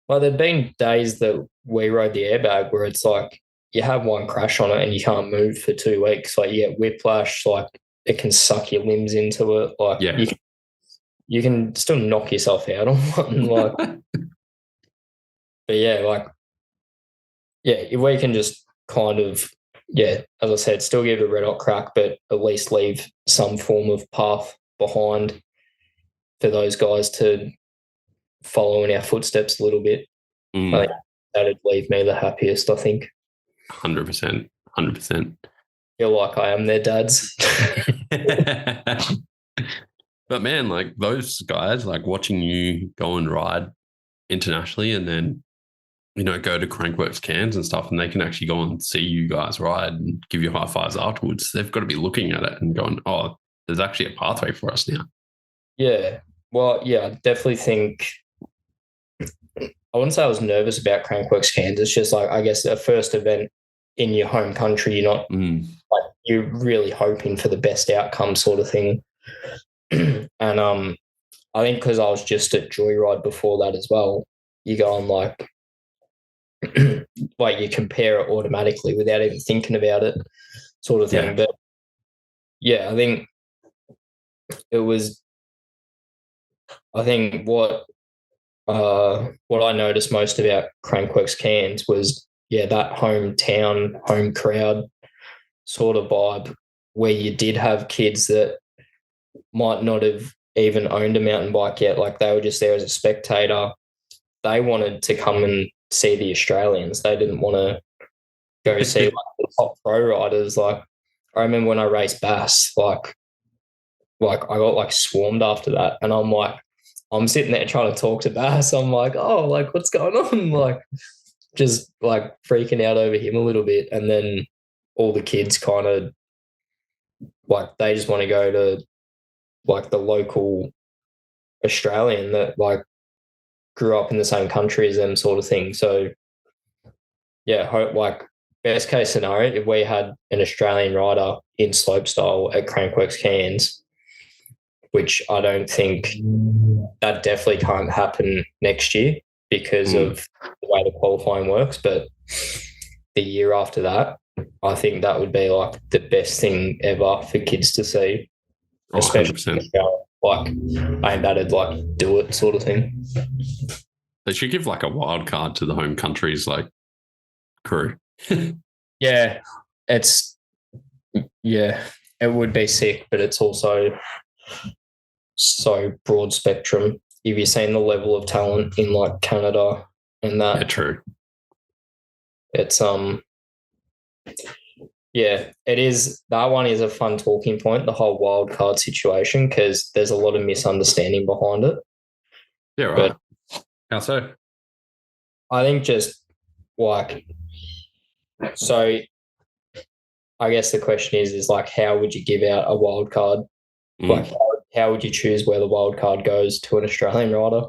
Well, there've been days that we rode the airbag where it's like you have one crash on it and you can't move for 2 weeks. Like, you get whiplash, like it can suck your limbs into it. Like, yeah. You can still knock yourself out on one. Like, but yeah, like, yeah, if we can just kind of, yeah, as I said, still give it a red hot crack, but at least leave some form of path behind for those guys to follow in our footsteps a little bit. I think that'd leave me the happiest, I think. 100%. 100%. Feel like I am their dads. But man, like those guys, like watching you go and ride internationally and then, you know, go to Crankworks Cairns and stuff, and they can actually go and see you guys ride and give you high fives afterwards. They've got to be looking at it and going, oh, there's actually a pathway for us now. Yeah. Well, yeah, I definitely think, I wouldn't say I was nervous about Crankworks Cairns. It's just like, I guess, a first event in your home country, you're not like, you're really hoping for the best outcome sort of thing. And I think because I was just at Joyride before that as well, you go on like like you compare it automatically without even thinking about it sort of thing. Yeah. But yeah, I think it was, I think what I noticed most about Crankworks Cairns was, yeah, that hometown, home crowd sort of vibe where you did have kids that might not have even owned a mountain bike yet. Like they were just there as a spectator. They wanted to come and see the Australians. They didn't want to go see like the top pro riders. Like I remember when I raced Bass, like I got like swarmed after that, and I'm sitting there trying to talk to Bass. I'm like, oh, like what's going on? Like just like freaking out over him a little bit, and then all the kids kind of like they just want to go to like the local Australian that like grew up in the same country as them sort of thing. So yeah, like best case scenario, if we had an Australian rider in slopestyle at Crankworx Cairns, which I don't think that definitely can't happen next year because of the way the qualifying works. But the year after that, I think that would be like the best thing ever for kids to see, especially like aimed at it, like do it sort of thing. They should give like a wild card to the home country's like crew. Yeah, it would be sick, but it's also so broad spectrum. If you've seen the level of talent in like Canada and that, yeah, true. It's yeah, it is. That one is a fun talking point, the whole wild card situation, because there's a lot of misunderstanding behind it. Yeah, right. But how so? I think just like, so I guess the question is like, how would you give out a wild card? Like, how would you choose where the wild card goes to an Australian rider?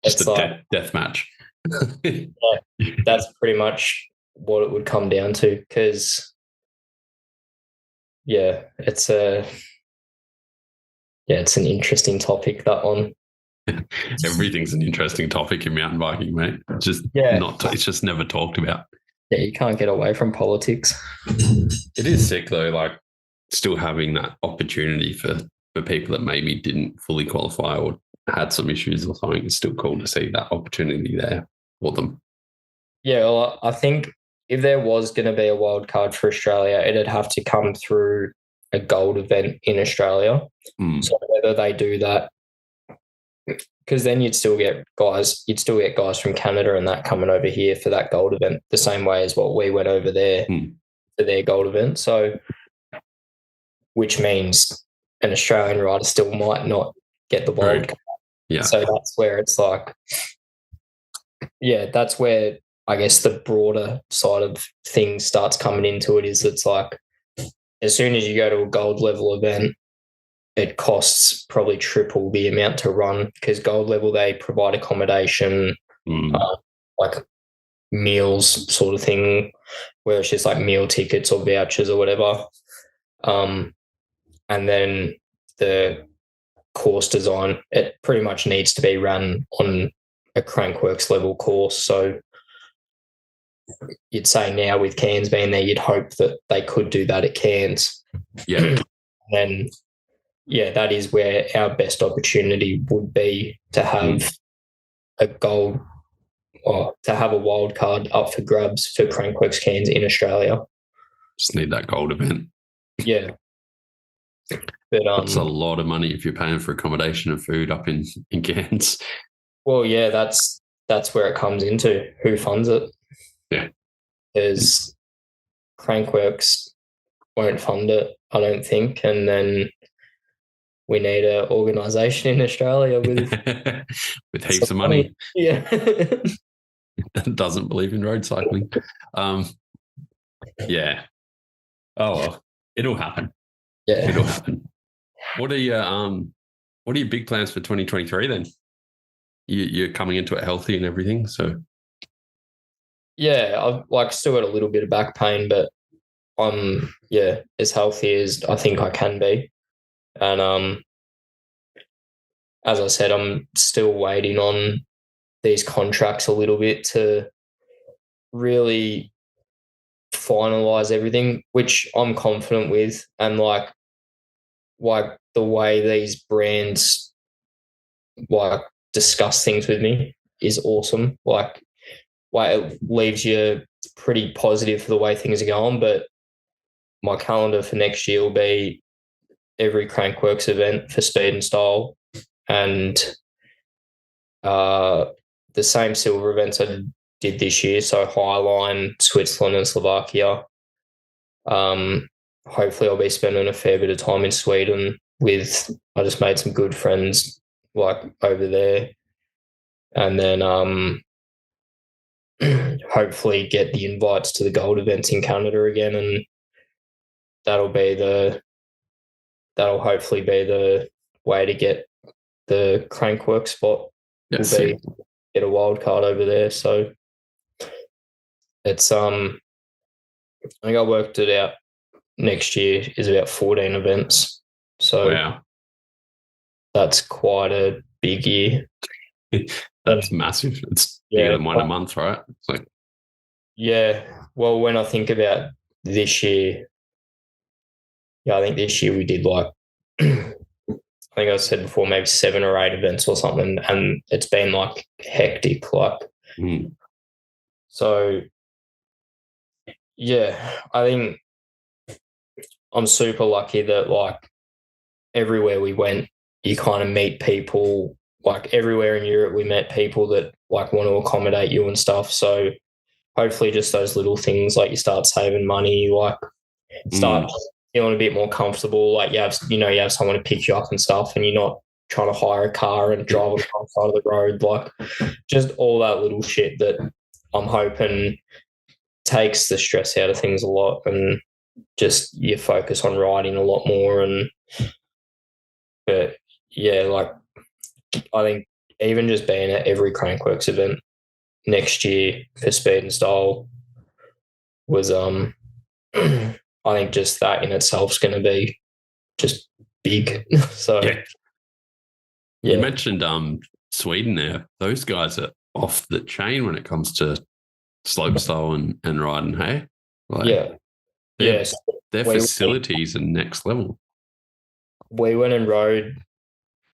Just a death match. Yeah, that's pretty much what it would come down to, because it's an interesting topic, that one. Everything's an interesting topic in mountain biking, mate. It's just never talked about. Yeah, you can't get away from politics. It is sick though, like still having that opportunity for people that maybe didn't fully qualify or had some issues or something. It's still cool to see that opportunity there for them. Yeah, well, I think if there was going to be a wild card for Australia, it'd have to come through a gold event in Australia. So whether they do that, because then you'd still get guys from Canada and that coming over here for that gold event, the same way as what we went over there for their gold event. So, which means an Australian rider still might not get the wild card. Yeah. So that's where it's like, that's where I guess the broader side of things starts coming into it. Is it's like, as soon as you go to a gold level event, it costs probably triple the amount to run, because gold level, they provide accommodation, like meals sort of thing, where it's just like meal tickets or vouchers or whatever. And then the course design, it pretty much needs to be run on a Crankworx level course. So you'd say now with Cairns being there, you'd hope that they could do that at Cairns. Yeah. And that is where our best opportunity would be to have a gold, or to have a wild card up for grabs for Crankworx Cairns in Australia. Just need that gold event. Yeah. But that's a lot of money if you're paying for accommodation and food up in Cairns. Well, yeah, that's where it comes into who funds it. Yeah. Because Crankworx won't fund it, I don't think, and then we need an organisation in Australia with heaps of money. Yeah. That doesn't believe in road cycling. Yeah. Oh well, it'll happen. Yeah. It'll happen. What are your big plans for 2023 then? You're coming into it healthy and everything, so yeah, I've still got a little bit of back pain, but I'm as healthy as I think I can be. And as I said, I'm still waiting on these contracts a little bit to really finalize everything, which I'm confident with. And like the way these brands like discuss things with me is awesome. Like it leaves you pretty positive for the way things are going. But my calendar for next year will be every Crankworks event for speed and style, and the same silver events I did this year. So Highline, Switzerland, and Slovakia. Hopefully, I'll be spending a fair bit of time in Sweden I just made some good friends like over there, and then hopefully get the invites to the gold events in Canada again, and that'll hopefully be the way to get the Crankwork spot. Get a wild card over there. So it's I think I worked it out. Next year is about 14 events. So wow, that's quite a big year. That's massive. It's bigger than one a month, right? It's like, yeah. Well, when I think about this year, I think this year we did like, I think I said before, maybe 7 or 8 events or something, and it's been like hectic. So yeah, I think I'm super lucky that like everywhere we went, you kind of meet people. Like everywhere in Europe, we met people that like want to accommodate you and stuff. So hopefully just those little things, like you start saving money, like start feeling a bit more comfortable. Like you have someone to pick you up and stuff, and you're not trying to hire a car and drive on the side of the road. Like just all that little shit that I'm hoping takes the stress out of things a lot, and just you focus on riding a lot more. But yeah, like I think even just being at every Crankworks event next year for speed and style was I think just that in itself is going to be just big. So yeah. You mentioned Sweden there. Those guys are off the chain when it comes to slopestyle and riding, hey? Like, their facilities are next level. We went and rode.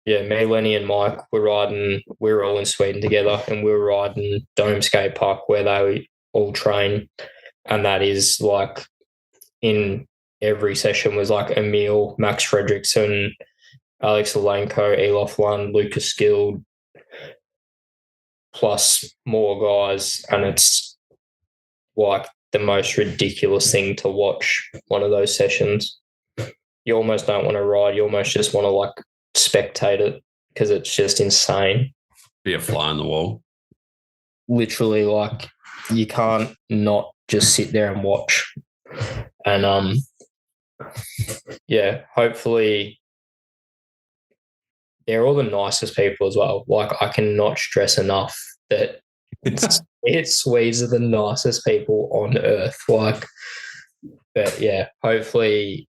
Yeah, me, Lenny, and Mike were riding. We were all in Sweden together, and we were riding Dome Skate Park where they all train. And that is like in every session was like Emil, Max Fredriksson, Alex Alenko, Elof Lund, Lucas Skild, plus more guys. And it's like the most ridiculous thing to watch one of those sessions. You almost don't want to ride. You almost just want to like spectate it because it's just insane. Be a fly on the wall. Literally, like you can't not just sit there and watch. And hopefully they're all the nicest people as well. Like I cannot stress enough that Swedes are the nicest people on earth. Like, but yeah, hopefully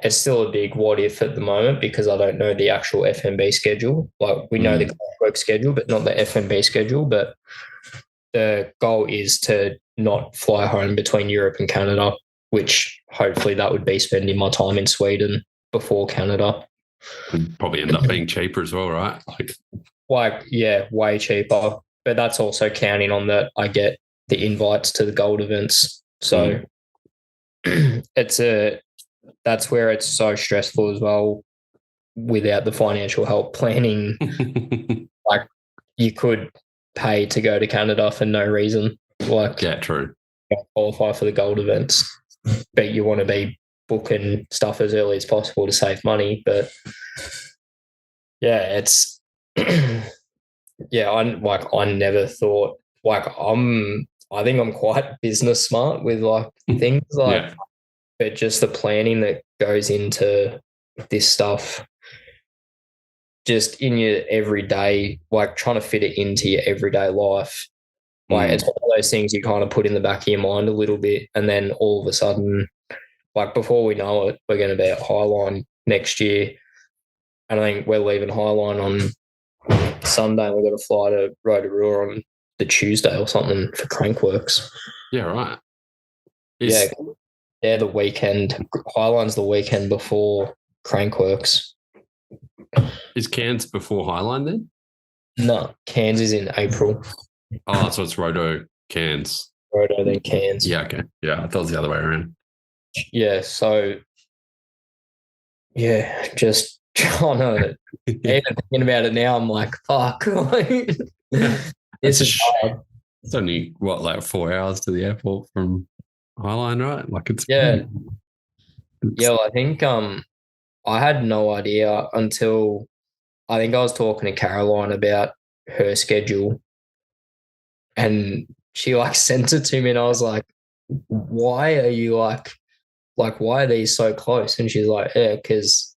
it's still a big what if at the moment because I don't know the actual FMB schedule. Like we know the work schedule, but not the FMB schedule. But the goal is to not fly home between Europe and Canada, which hopefully that would be spending my time in Sweden before Canada. Would probably end up being cheaper as well, right? Way cheaper. But that's also counting on that I get the invites to the gold events. So that's where it's so stressful as well without the financial help planning. Like you could pay to go to Canada for no reason. Like true. Qualify for the gold events, but you want to be booking stuff as early as possible to save money. But yeah, it's I never thought I think I'm quite business smart with like things like but just the planning that goes into this stuff just in your everyday, like trying to fit it into your everyday life. Like it's one of those things you kind of put in the back of your mind a little bit, and then all of a sudden, like before we know it, we're going to be at Highline next year. And I think we're leaving Highline on Sunday and we've got to fly to Rotorua on the Tuesday or something for Crankworks. Yeah, right. They're the weekend. Highline's the weekend before Crankworks. Is Cairns before Highline then? No, Cairns is in April. Oh, so it's Roto, Cairns. Roto, then Cairns. Yeah, okay. Yeah, I thought it was the other way around. Yeah, so yeah, just trying to, even thinking about it now, I'm like, fuck. Like, this is hard. It's only, what, like 4 hours to the airport from Highline, right? Like it's Yeah. Yeah, well, I think I had no idea until I think I was talking to Caroline about her schedule, and she like sent it to me, and I was like, why are you like why are these so close? And she's like, yeah, because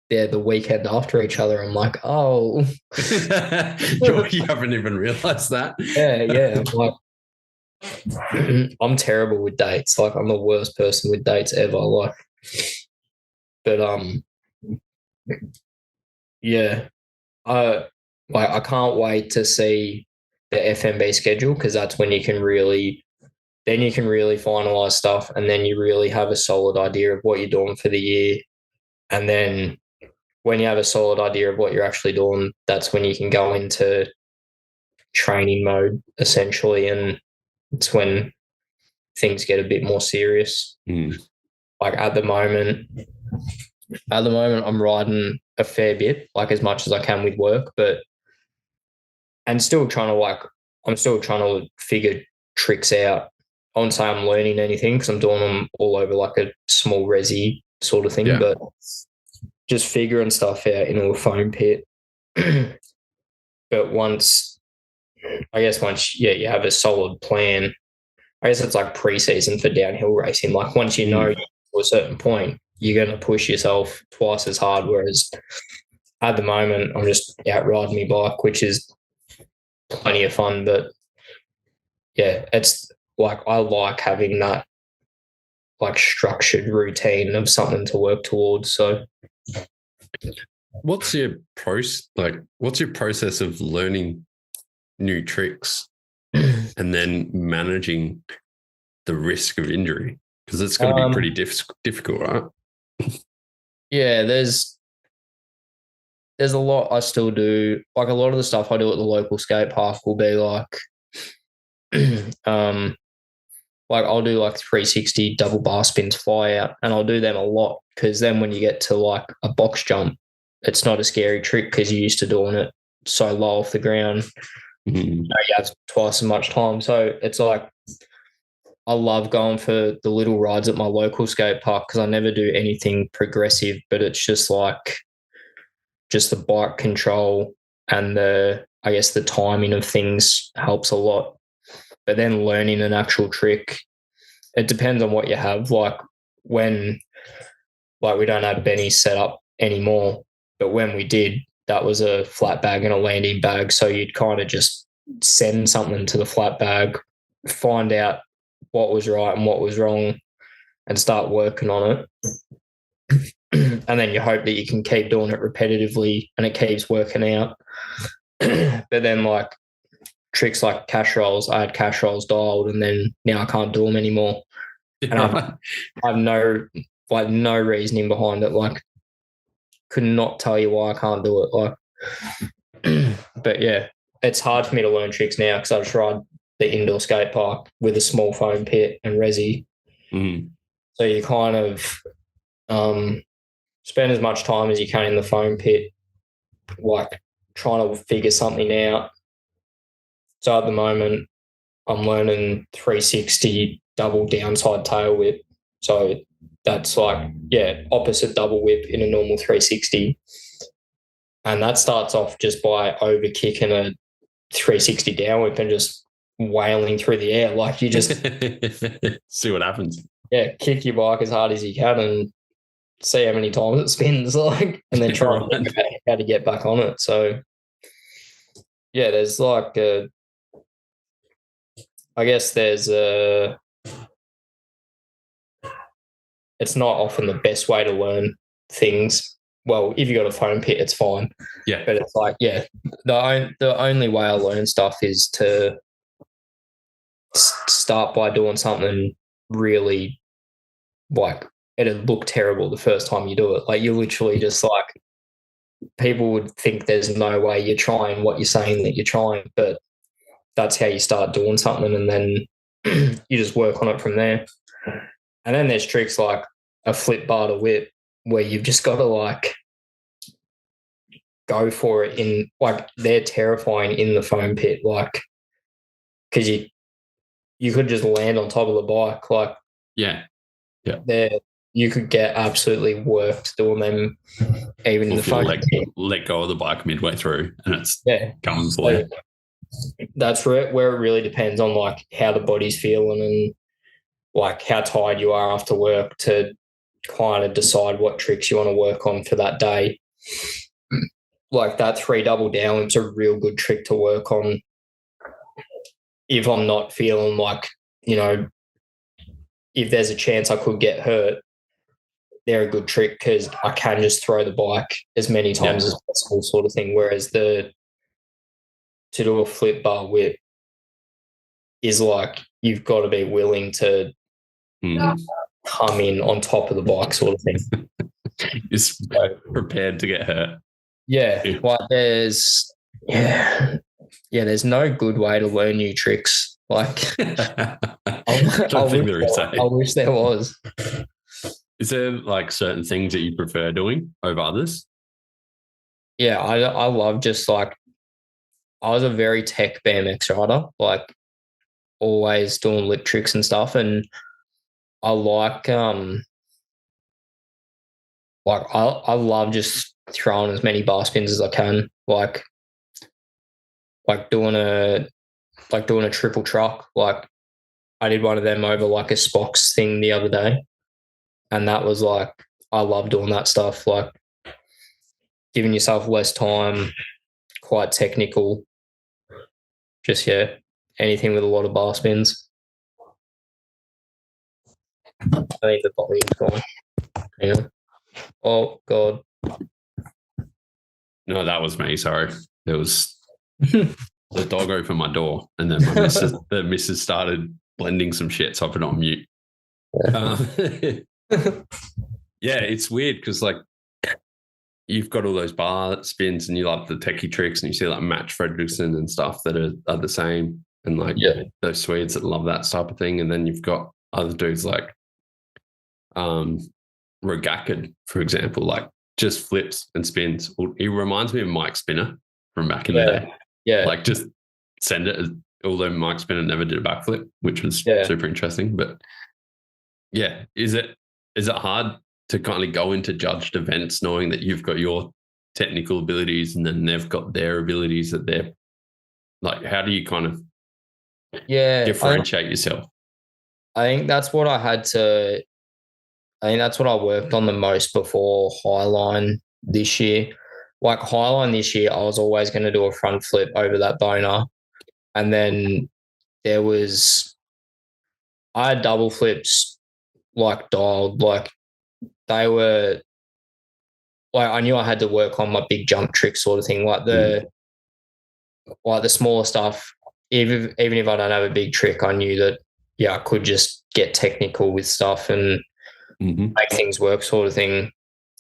they're the weekend after each other. I'm like, oh. You haven't even realized that. Yeah. I'm like, I'm terrible with dates. Like, I'm the worst person with dates ever. Like, but yeah, I can't wait to see the FMB schedule, because that's when you can really finalize stuff, and then you really have a solid idea of what you're doing for the year. And then when you have a solid idea of what you're actually doing, that's when you can go into training mode, essentially, and it's when things get a bit more serious. Like at the moment I'm riding a fair bit, like as much as I can with work, but I'm still trying to figure tricks out. I won't say I'm learning anything, because I'm doing them all over like a small resi sort of thing, but just figuring stuff out in a foam pit. But once you have a solid plan, I guess it's like pre-season for downhill racing. Like once you know to a certain point, you're going to push yourself twice as hard. Whereas at the moment, I'm just out riding my bike, which is plenty of fun. But yeah, it's like I like having that like structured routine of something to work towards. So what's your process of learning new tricks and then managing the risk of injury? Because it's got to be pretty difficult, right? Yeah, there's a lot I still do. Like a lot of the stuff I do at the local skate park will be like, like I'll do like 360 double bar spins fly out, and I'll do them a lot, because then when you get to like a box jump, it's not a scary trick because you're used to doing it so low off the ground. You have twice as much time. So it's like I love going for the little rides at my local skate park, because I never do anything progressive, but it's just like just the bike control and the timing of things helps a lot. But then learning an actual trick, it depends on what you have. Like when, like we don't have Benny set up anymore, but when we did, that was a flat bag and a landing bag. So you'd kind of just send something to the flat bag, find out what was right and what was wrong, and start working on it. And then you hope that you can keep doing it repetitively and it keeps working out. But then like tricks like cash rolls, I had cash rolls dialed, and then now I can't do them anymore. And I have no reasoning behind it. Like, could not tell you why I can't do it. Like, but yeah, it's hard for me to learn tricks now, because I just ride the indoor skate park with a small foam pit and resi. So you kind of spend as much time as you can in the foam pit, like trying to figure something out. So at the moment, I'm learning 360 double downside tail whip. So that's like, opposite double whip in a normal 360. And that starts off just by over kicking a 360 down whip and just wailing through the air. Like you just see what happens. Yeah, kick your bike as hard as you can and see how many times it spins, like, and then try and think about how to get back on it. So yeah, there's like it's not often the best way to learn things. Well, if you got a foam pit, it's fine. Yeah. But it's like, the only way I learn stuff is to start by doing something really, like, it'd look terrible the first time you do it. Like, you're literally just like, people would think there's no way you're trying what you're saying that you're trying, but that's how you start doing something, and then you just work on it from there. And then there's tricks like a flip bar to whip. where you've just got to like go for it in like they're terrifying in the foam pit, like because you could just land on top of the bike, like you could get absolutely worked doing them even in the foam pit. Let go of the bike midway through and it's coming for you. That's where it really depends on like how the body's feeling and like how tired you are after work to kind of decide what tricks you want to work on for that day. Like that 3 double downlift's a real good trick to work on if I'm not feeling like, you know, if there's a chance I could get hurt, they're a good trick because I can just throw the bike as many times as possible sort of thing. Whereas to do a flip bar whip is like you've got to be willing to come in on top of the bike sort of thing. Is prepared to get hurt. Yeah, like there's no good way to learn new tricks. Like I wish there was. Is there like certain things that you prefer doing over others? Yeah, I love just like I was a very tech BMX rider, like always doing lip tricks and stuff, and I like I love just throwing as many bar spins as I can, like doing a triple truck. Like I did one of them over like a Spox thing the other day, and that was like I love doing that stuff. Like giving yourself less time, quite technical. Just anything with a lot of bar spins. I think the volume's gone. Hang on. Oh God. No, that was me. Sorry. It was the dog opened my door and then the missus started blending some shit, so I put it on mute. Yeah, it's weird because like you've got all those bar spins and you like the techie tricks and you see like Match Fredrickson and stuff that are the same and like those Swedes that love that type of thing. And then you've got other dudes like Rogakid, for example, like just flips and spins. He reminds me of Mike Spinner from back in the day. Yeah. Like just send it, although Mike Spinner never did a backflip, which was super interesting. But yeah, is it hard to kind of go into judged events knowing that you've got your technical abilities and then they've got their abilities that they're like, how do you kind of differentiate yourself? I think that's what I worked on the most before Highline this year. Like Highline this year, I was always going to do a front flip over that boner. And then I had double flips like dialed, like they were, like I knew I had to work on my big jump trick sort of thing, like the smaller stuff. Even if I don't have a big trick, I knew that, I could just get technical with stuff and make things work sort of thing.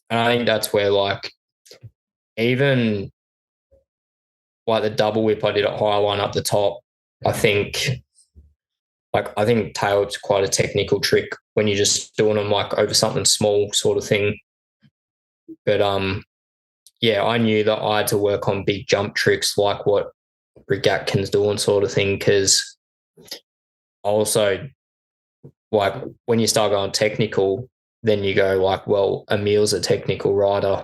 And I think that's where like even like the double whip I did at Highline up the top, I think tail whip's quite a technical trick when you're just doing them like over something small sort of thing. But I knew that I had to work on big jump tricks like what Regatkin's doing sort of thing, because also like when you start going technical, then you go like, well, Emil's a technical rider.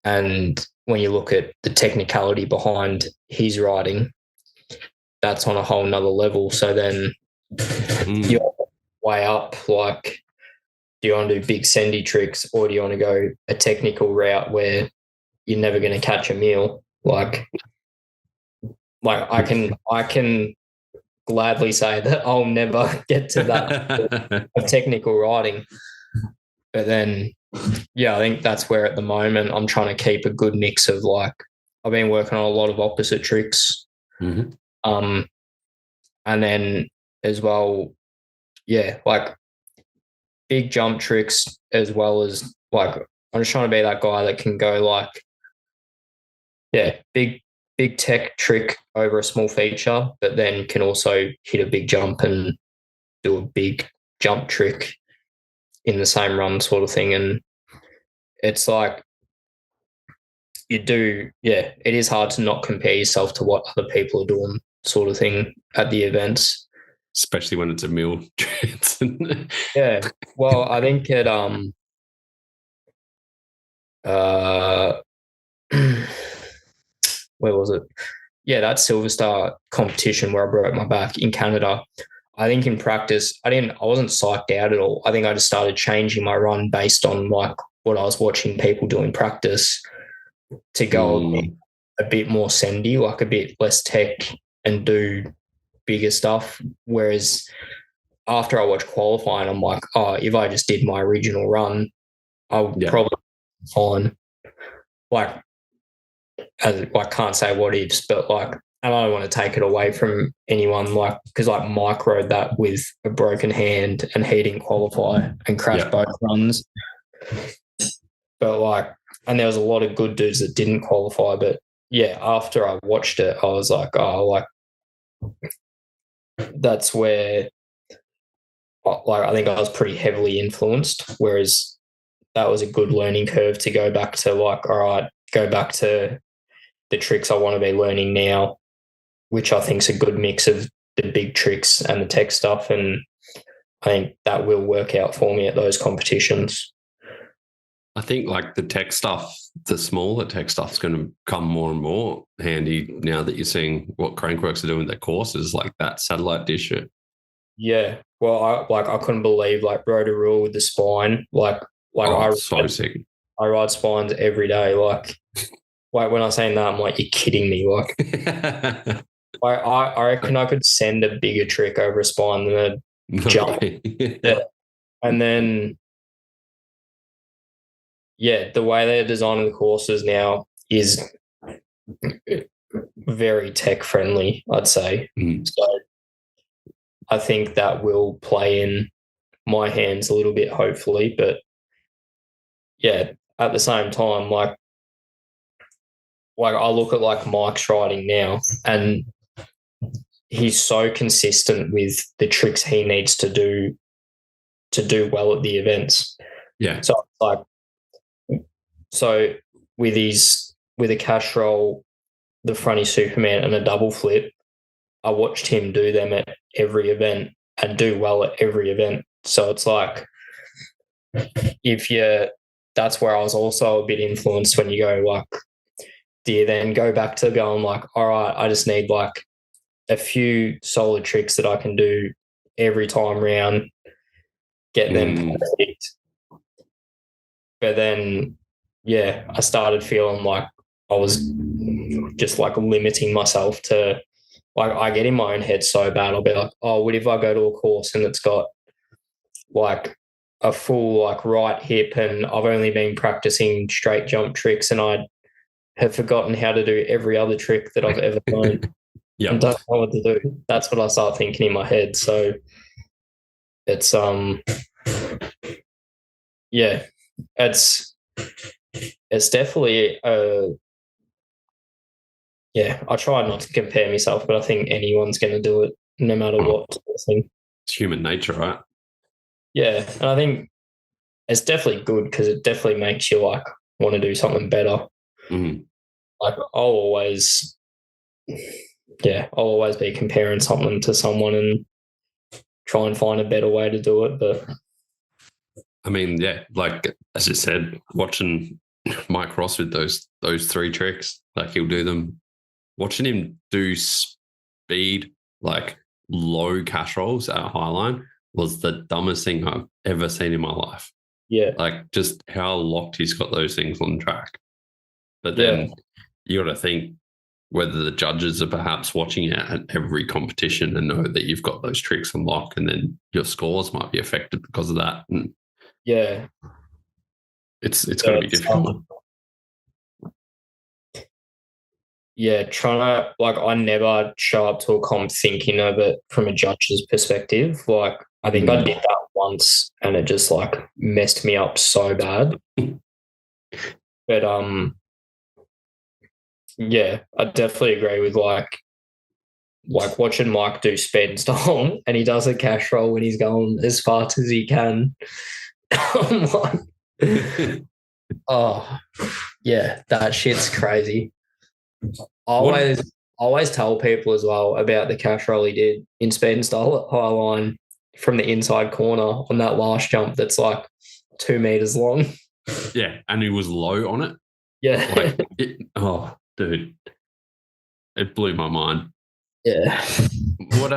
And when you look at the technicality behind his riding, that's on a whole nother level. So then you're way up, like, do you want to do big sendy tricks or do you want to go a technical route where you're never going to catch Emil? Like I can gladly say that I'll never get to that of technical riding. But then, I think that's where at the moment I'm trying to keep a good mix of like, I've been working on a lot of opposite tricks. And then as well, like big jump tricks as well as like, I'm just trying to be that guy that can go like, big tech trick over a small feature, but then can also hit a big jump and do a big jump trick in the same run sort of thing. And it's like it is hard to not compare yourself to what other people are doing, sort of thing, at the events. Especially when it's a meal. Yeah. Well, I think it where was it? Yeah, that Silver Star competition where I broke my back in Canada. I think in practice, I wasn't psyched out at all. I think I just started changing my run based on like what I was watching people do in practice to go a bit more sendy, like a bit less tech and do bigger stuff. Whereas after I watched qualifying, I'm like, oh, if I just did my original run, I would probably be fine. Like, I can't say what ifs, but like, and I don't want to take it away from anyone, like, because like Mike rode that with a broken hand and he didn't qualify and crashed both runs. But like, and there was a lot of good dudes that didn't qualify. But yeah, after I watched it, I was like, oh, like, that's where, like, I think I was pretty heavily influenced. Whereas that was a good learning curve to go back to, like, all right, go back to the tricks I want to be learning now, which I think is a good mix of the big tricks and the tech stuff. And I think that will work out for me at those competitions. I think like the tech stuff, the smaller tech stuff is going to come more and more handy now that you're seeing what Crankworks are doing with their courses, like that satellite dish. Yeah. Well, I couldn't believe like Rotorua with the spine. So sick. I ride spines every day. Like when I say that, I'm like, you're kidding me. Like, I reckon I could send a bigger trick over a spine than a jump. Yeah. And then, yeah, the way they're designing the courses now is very tech friendly, I'd say. So I think that will play in my hands a little bit, hopefully. But yeah, at the same time, like I look at like Mike's riding now, and he's so consistent with the tricks he needs to do well at the events. Yeah. So with a cash roll, the fronty Superman and a double flip, I watched him do them at every event and do well at every event. So it's like that's where I was also a bit influenced when you go like, do you then go back to going like, all right, I just need like a few solid tricks that I can do every time round, get them perfect. But then, yeah, I started feeling like I was just like limiting myself to, like, I get in my own head so bad. I'll be like, oh, what if I go to a course and it's got like a full like right hip and I've only been practicing straight jump tricks and I have forgotten how to do every other trick that I've ever learned and don't know what to do. That's what I start thinking in my head. So it's yeah, it's definitely yeah, I try not to compare myself, but I think anyone's going to do it no matter what sort of thing. It's human nature, right? Yeah, and I think it's definitely good because it definitely makes you like want to do something better. Like I'll always be comparing something to someone and try and find a better way to do it. But I mean, yeah, like as I said, watching Mike Ross with those three tricks, like he'll do them. Watching him do speed, like low cash rolls at Highline was the dumbest thing I've ever seen in my life. Yeah. Like just how locked he's got those things on track. But then you got to think whether the judges are perhaps watching it at every competition and know that you've got those tricks on lock, and then your scores might be affected because of that. And yeah. It's going to be difficult. Yeah, trying to, like, I never show up to a comp thinking of it from a judge's perspective. Like, I think I did that once and it just, like, messed me up so bad. But, yeah, I definitely agree with, like watching Mike do speed style and he does a cash roll when he's going as fast as he can. I'm like, Oh, yeah, that shit's crazy. I What? always tell people as well about the cash roll he did in speed and style at high line from the inside corner on that last jump that's like 2 meters long. Yeah, and he was low on it. Yeah. Like, oh, dude, it blew my mind. Yeah. What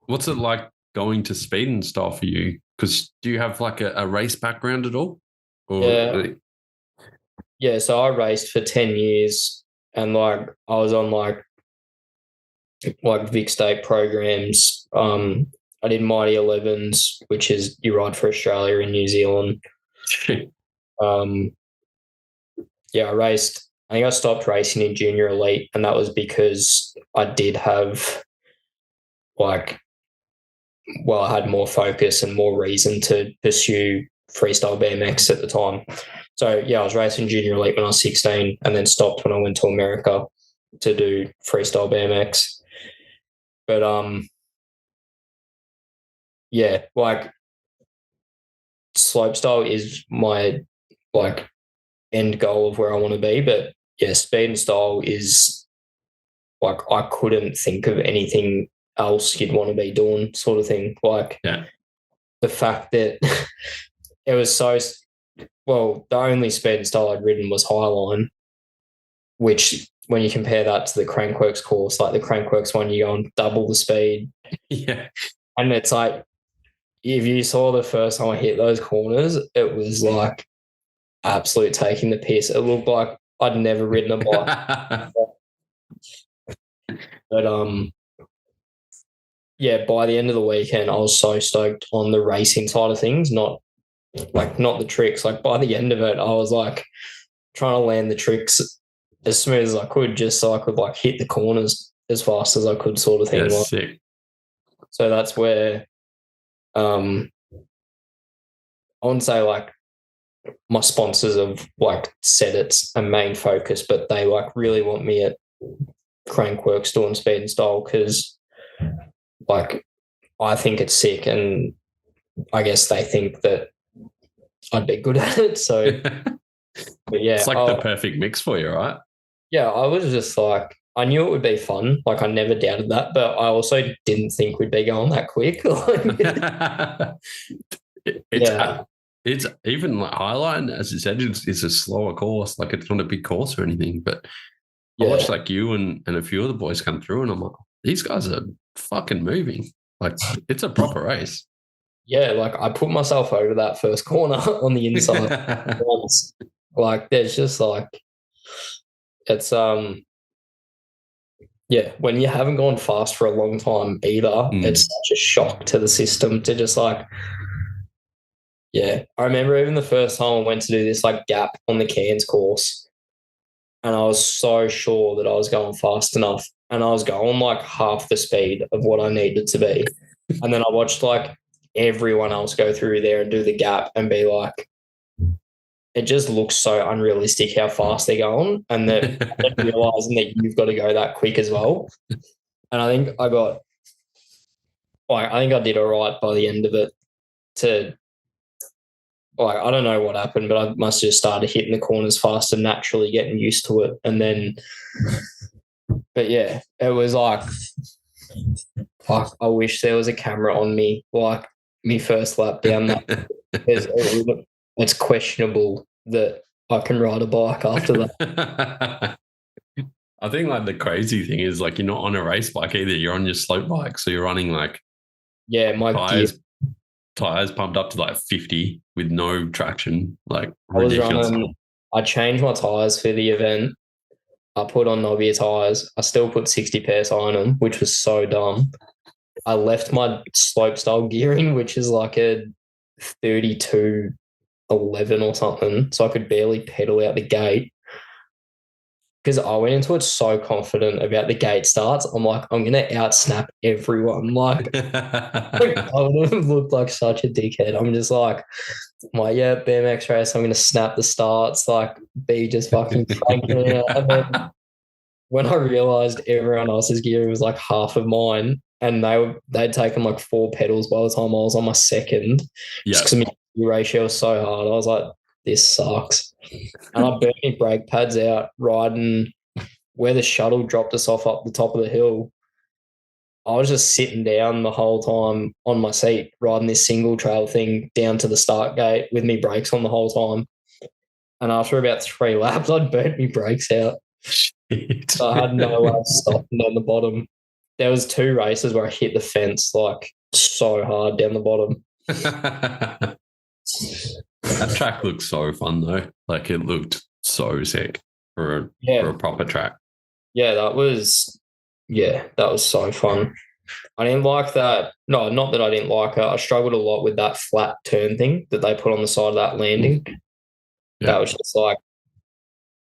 what's it like going to speed and style for you? Because do you have like a race background at all? Or Yeah. Yeah. So I raced for 10 years and like I was on like Vic State programs. I did Mighty 11s, which is you ride for Australia and New Zealand. Um, yeah, I think I stopped racing in junior elite, and that was because I did have like, well, I had more focus and more reason to pursue freestyle BMX at the time. So yeah, I was racing junior elite when I was 16, and then stopped when I went to America to do freestyle BMX. But yeah, like slopestyle is my like end goal of where I want to be. But yeah, speed and style is like I couldn't think of anything else you'd want to be doing, sort of thing. Like the fact that it was so well, the only speed and style I'd ridden was Highline, which when you compare that to the Crankworks course, like the Crankworks one, you go on double the speed. Yeah. And it's like if you saw the first time I hit those corners, it was like absolute taking the piss. It looked like I'd never ridden a bike. But yeah, by the end of the weekend, I was so stoked on the racing side of things, not the tricks. Like by the end of it, I was like trying to land the tricks as smooth as I could, just so I could like hit the corners as fast as I could, sort of thing. That's like, sick. So that's where I wouldn't say like my sponsors have like said it's a main focus, but they like really want me at Crankworks doing speed and style because like I think it's sick, and I guess they think that I'd be good at it. So, but yeah, it's like the perfect mix for you, right? Yeah, I was just like, I knew it would be fun. Like, I never doubted that, but I also didn't think we'd be going that quick. It's even like Highline, as you said, it's a slower course. Like, it's not a big course or anything, but I watched like you and a few of the boys come through, and I'm like, these guys are fucking moving. Like, it's a proper race. Yeah, like I put myself over that first corner on the inside. Like, there's just like, it's yeah, when you haven't gone fast for a long time either, it's such a shock to the system to just like, yeah. I remember even the first time I went to do this like gap on the Cairns course, and I was so sure that I was going fast enough, and I was going like half the speed of what I needed to be. And then I watched like everyone else go through there and do the gap and be like, it just looks so unrealistic how fast they're going, and that realizing that you've got to go that quick as well. And I think I did all right by the end of it. I don't know what happened, but I must have just started hitting the corners faster, naturally getting used to it. And then, but yeah, it was like, fuck, I wish there was a camera on me, like me first lap down that. It's questionable that I can ride a bike after that. I think like the crazy thing is like you're not on a race bike either. You're on your slope bike, so you're running like my tires pumped up to like 50 with no traction. Like I changed my tires for the event. I put on knobbier tires. I still put 60 PSI on them, which was so dumb. I left my slopestyle gearing, which is like a 3211 or something, so I could barely pedal out the gate. Because I went into it so confident about the gate starts. I'm like, I'm going to out-snap everyone. Like, I would have looked like such a dickhead. I'm just like, yeah, BMX race, I'm going to snap the starts, like, be just fucking cranking it out. And then when I realised everyone else's gear was like half of mine, and they'd taken like 4 pedals by the time I was on my second, just because my ratio was so hard. I was like, this sucks. And I burnt my brake pads out riding where the shuttle dropped us off up the top of the hill. I was just sitting down the whole time on my seat, riding this single trail thing down to the start gate with me brakes on the whole time. And after about 3 laps, I'd burnt my brakes out. So I had no way of stopping down the bottom. There was 2 races where I hit the fence like so hard down the bottom. That track looked so fun though. Like it looked so sick for a proper track. Yeah, that was so fun. I didn't like that. No, not that I didn't like it. I struggled a lot with that flat turn thing that they put on the side of that landing. Yeah. That was just like,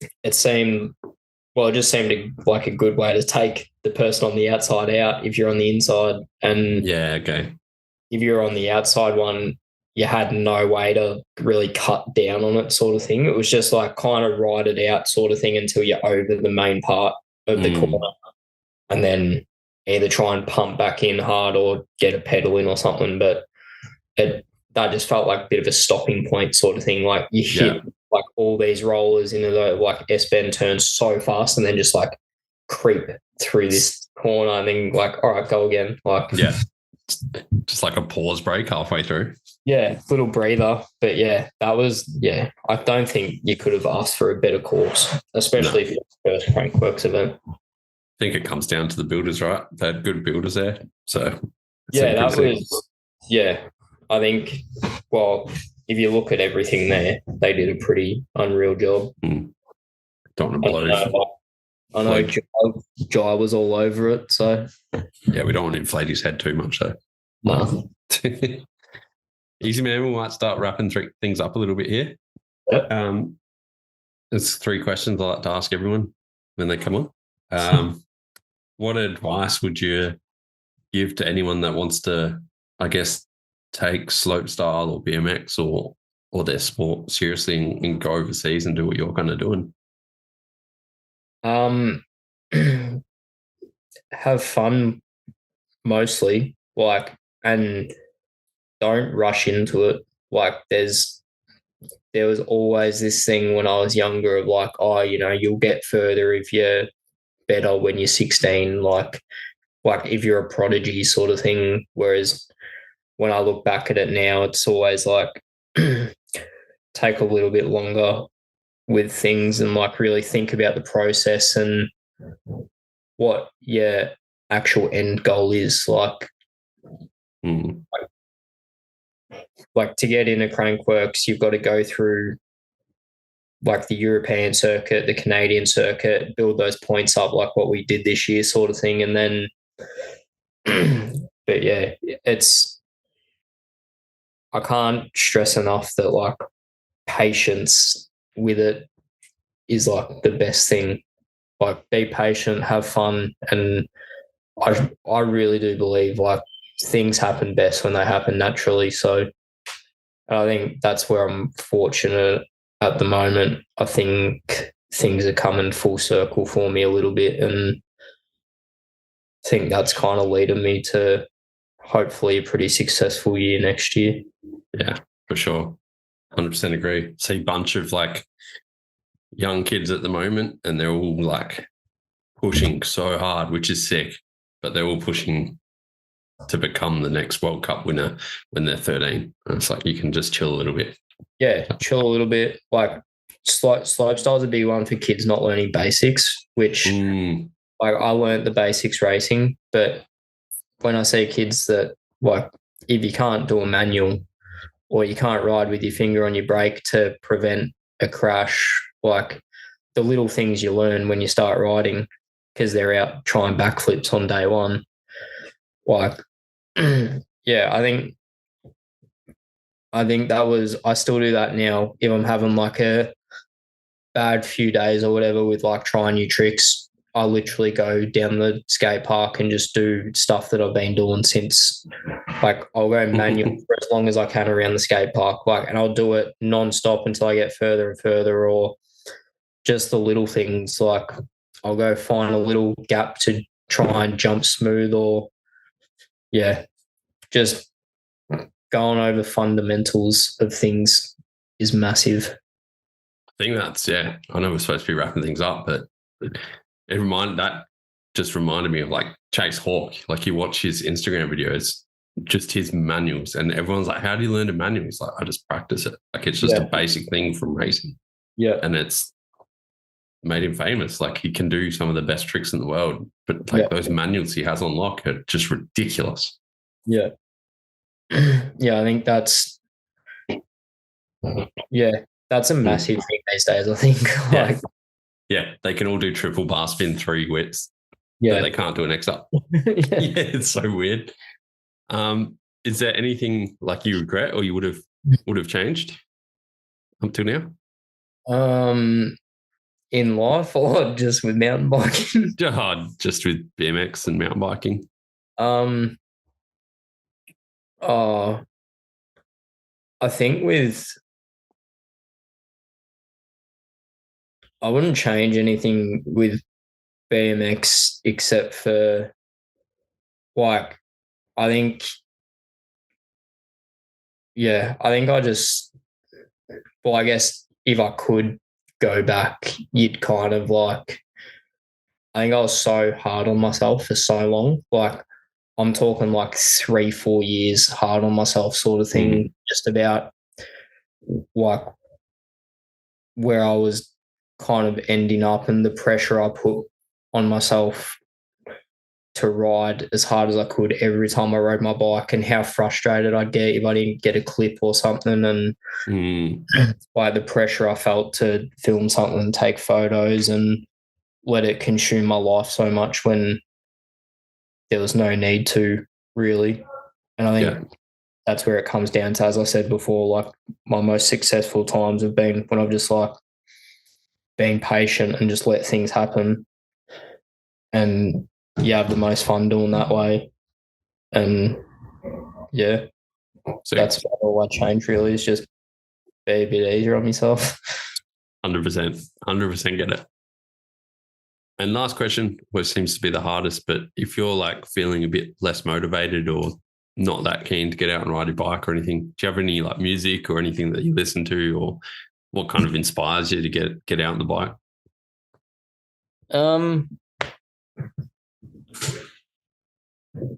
it just seemed like a good way to take the person on the outside out if you're on the inside. And if you're on the outside one, you had no way to really cut down on it sort of thing. It was just like kind of ride it out sort of thing until you're over the main part of the corner, and then either try and pump back in hard or get a pedal in or something. But that just felt like a bit of a stopping point sort of thing. Like you hit like all these rollers into the like S-bend turns so fast and then just like creep through this corner and then like, all right, go again. Like just like a pause break halfway through. Yeah, little breather. But I don't think you could have asked for a better course, especially if it's your first Crankworks event. I think it comes down to the builders, right? They had good builders there. So I think, well, if you look at everything there, they did a pretty unreal job. Don't want to blow. I know Jai was all over it, so. Yeah, we don't want to inflate his head too much, though. No. Easy, man. We might start wrapping things up a little bit here. Yep. There's 3 questions I like to ask everyone when they come on. What advice would you give to anyone that wants to, I guess, take slopestyle or BMX or their sport seriously and go overseas and do what you're kind of doing? Have fun mostly, like, and don't rush into it. Like there was always this thing when I was younger of like, oh, you'll get further if you're better when you're 16, like if you're a prodigy sort of thing. Whereas when I look back at it now, it's always like take a little bit longer with things and like really think about the process and what your actual end goal is. Like to get into Crankworks, you've got to go through like the European circuit, the Canadian circuit, build those points up like what we did this year sort of thing. And then, but yeah, I can't stress enough that like patience with it is like the best thing. Like be patient, have fun. And I really do believe like things happen best when they happen naturally. So I think that's where I'm fortunate at the moment. I think things are coming full circle for me a little bit, and I think that's kind of leading me to hopefully a pretty successful year next year. Yeah, for sure. 100% agree. See a bunch of like young kids at the moment and they're all like pushing so hard, which is sick, but they're all pushing to become the next World Cup winner when they're 13. And it's like you can just chill a little bit. Yeah, chill a little bit. Like slopestyle is a big one for kids not learning basics, which like I learned the basics racing, but when I see kids that like if you can't do a manual or you can't ride with your finger on your brake to prevent a crash, like the little things you learn when you start riding because they're out trying backflips on day one. Like, yeah, I think I still do that now. If I'm having like a bad few days or whatever with like trying new tricks, I literally go down the skate park and just do stuff that I've been doing since, like I'll go manual for as long as I can around the skate park, like, and I'll do it non-stop until I get further and further, or just the little things, like I'll go find a little gap to try and jump smooth, or just going over fundamentals of things is massive. I think that's, I know we're supposed to be wrapping things up, but that just reminded me of like Chase Hawk. Like you watch his Instagram videos, just his manuals, and everyone's like, how do you learn a manual? He's like, I just practice it. Like it's just a basic thing from racing. Yeah. And it's made him famous. Like he can do some of the best tricks in the world, but like those manuals he has on lock are just ridiculous. Yeah. Yeah, I think that's a massive thing these days, I think. They can all do triple bar spin 3 whips. Yeah. But they can't do an X up. It's so weird. Is there anything like you regret or you would have changed up till now? In life or just with mountain biking? Just with BMX and mountain biking. I think I wouldn't change anything with BMX except for like I think I guess if I could go back, you'd kind of like, I think I was so hard on myself for so long. Like I'm talking like 3-4 years hard on myself sort of thing, just about like where I was kind of ending up and the pressure I put on myself to ride as hard as I could every time I rode my bike, and how frustrated I'd get if I didn't get a clip or something, and like the pressure I felt to film something and take photos and let it consume my life so much when there was no need to, really. And I think that's where it comes down to, as I said before, like my most successful times have been when I've just like been patient and just let things happen, and you have the most fun doing that way. And that's all I change really, is just be a bit easier on myself. 100% get it. And last question, which seems to be the hardest, but if you're like feeling a bit less motivated or not that keen to get out and ride your bike or anything, do you have any like music or anything that you listen to, or what kind of inspires you to get out on the bike?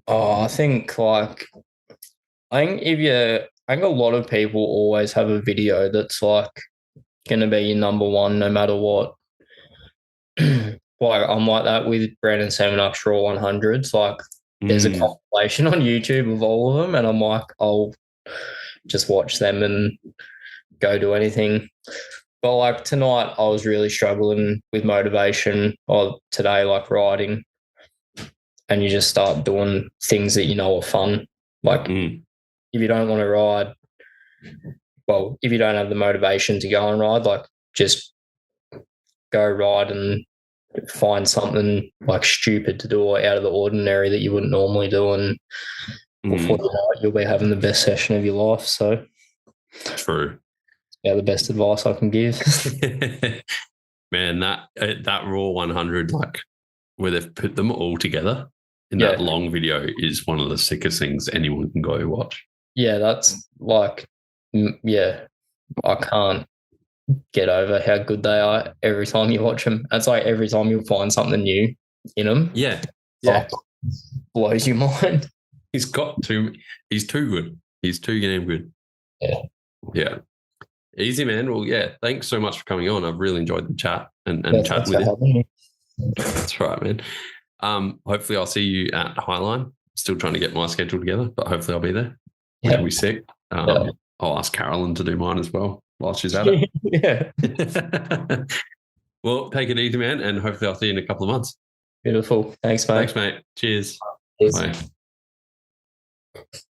I think a lot of people always have a video that's like going to be your number one no matter what. Like I'm like that with Brandon Semenuk's Raw 100s. Like there's a compilation on YouTube of all of them, and I'm like, I'll just watch them and go do anything. But like tonight, I was really struggling with motivation, or today, like riding, and you just start doing things that you know are fun. Like if you don't want to ride, well, if you don't have the motivation to go and ride, like just go ride and find something like stupid to do or out of the ordinary that you wouldn't normally do, and before you know it, you'll be having the best session of your life. So true. Yeah, the best advice I can give. Man, that Raw 100, like where they've put them all together in that long video, is one of the sickest things anyone can go watch. Yeah, that's like, I can't get over how good they are every time you watch them. It's like every time you'll find something new in them. Yeah. Blows your mind. He's too good. He's too damn good. Yeah. Easy, man. Well, thanks so much for coming on. I've really enjoyed the chat and chatting with you. That's right, man. Hopefully I'll see you at Highline. Still trying to get my schedule together, but hopefully I'll be there. It'll be sick. I'll ask Carolyn to do mine as well while she's at it. Well, take it easy, man, and hopefully I'll see you in a couple of months. Beautiful. Thanks, mate. Cheers. Cheers. Bye.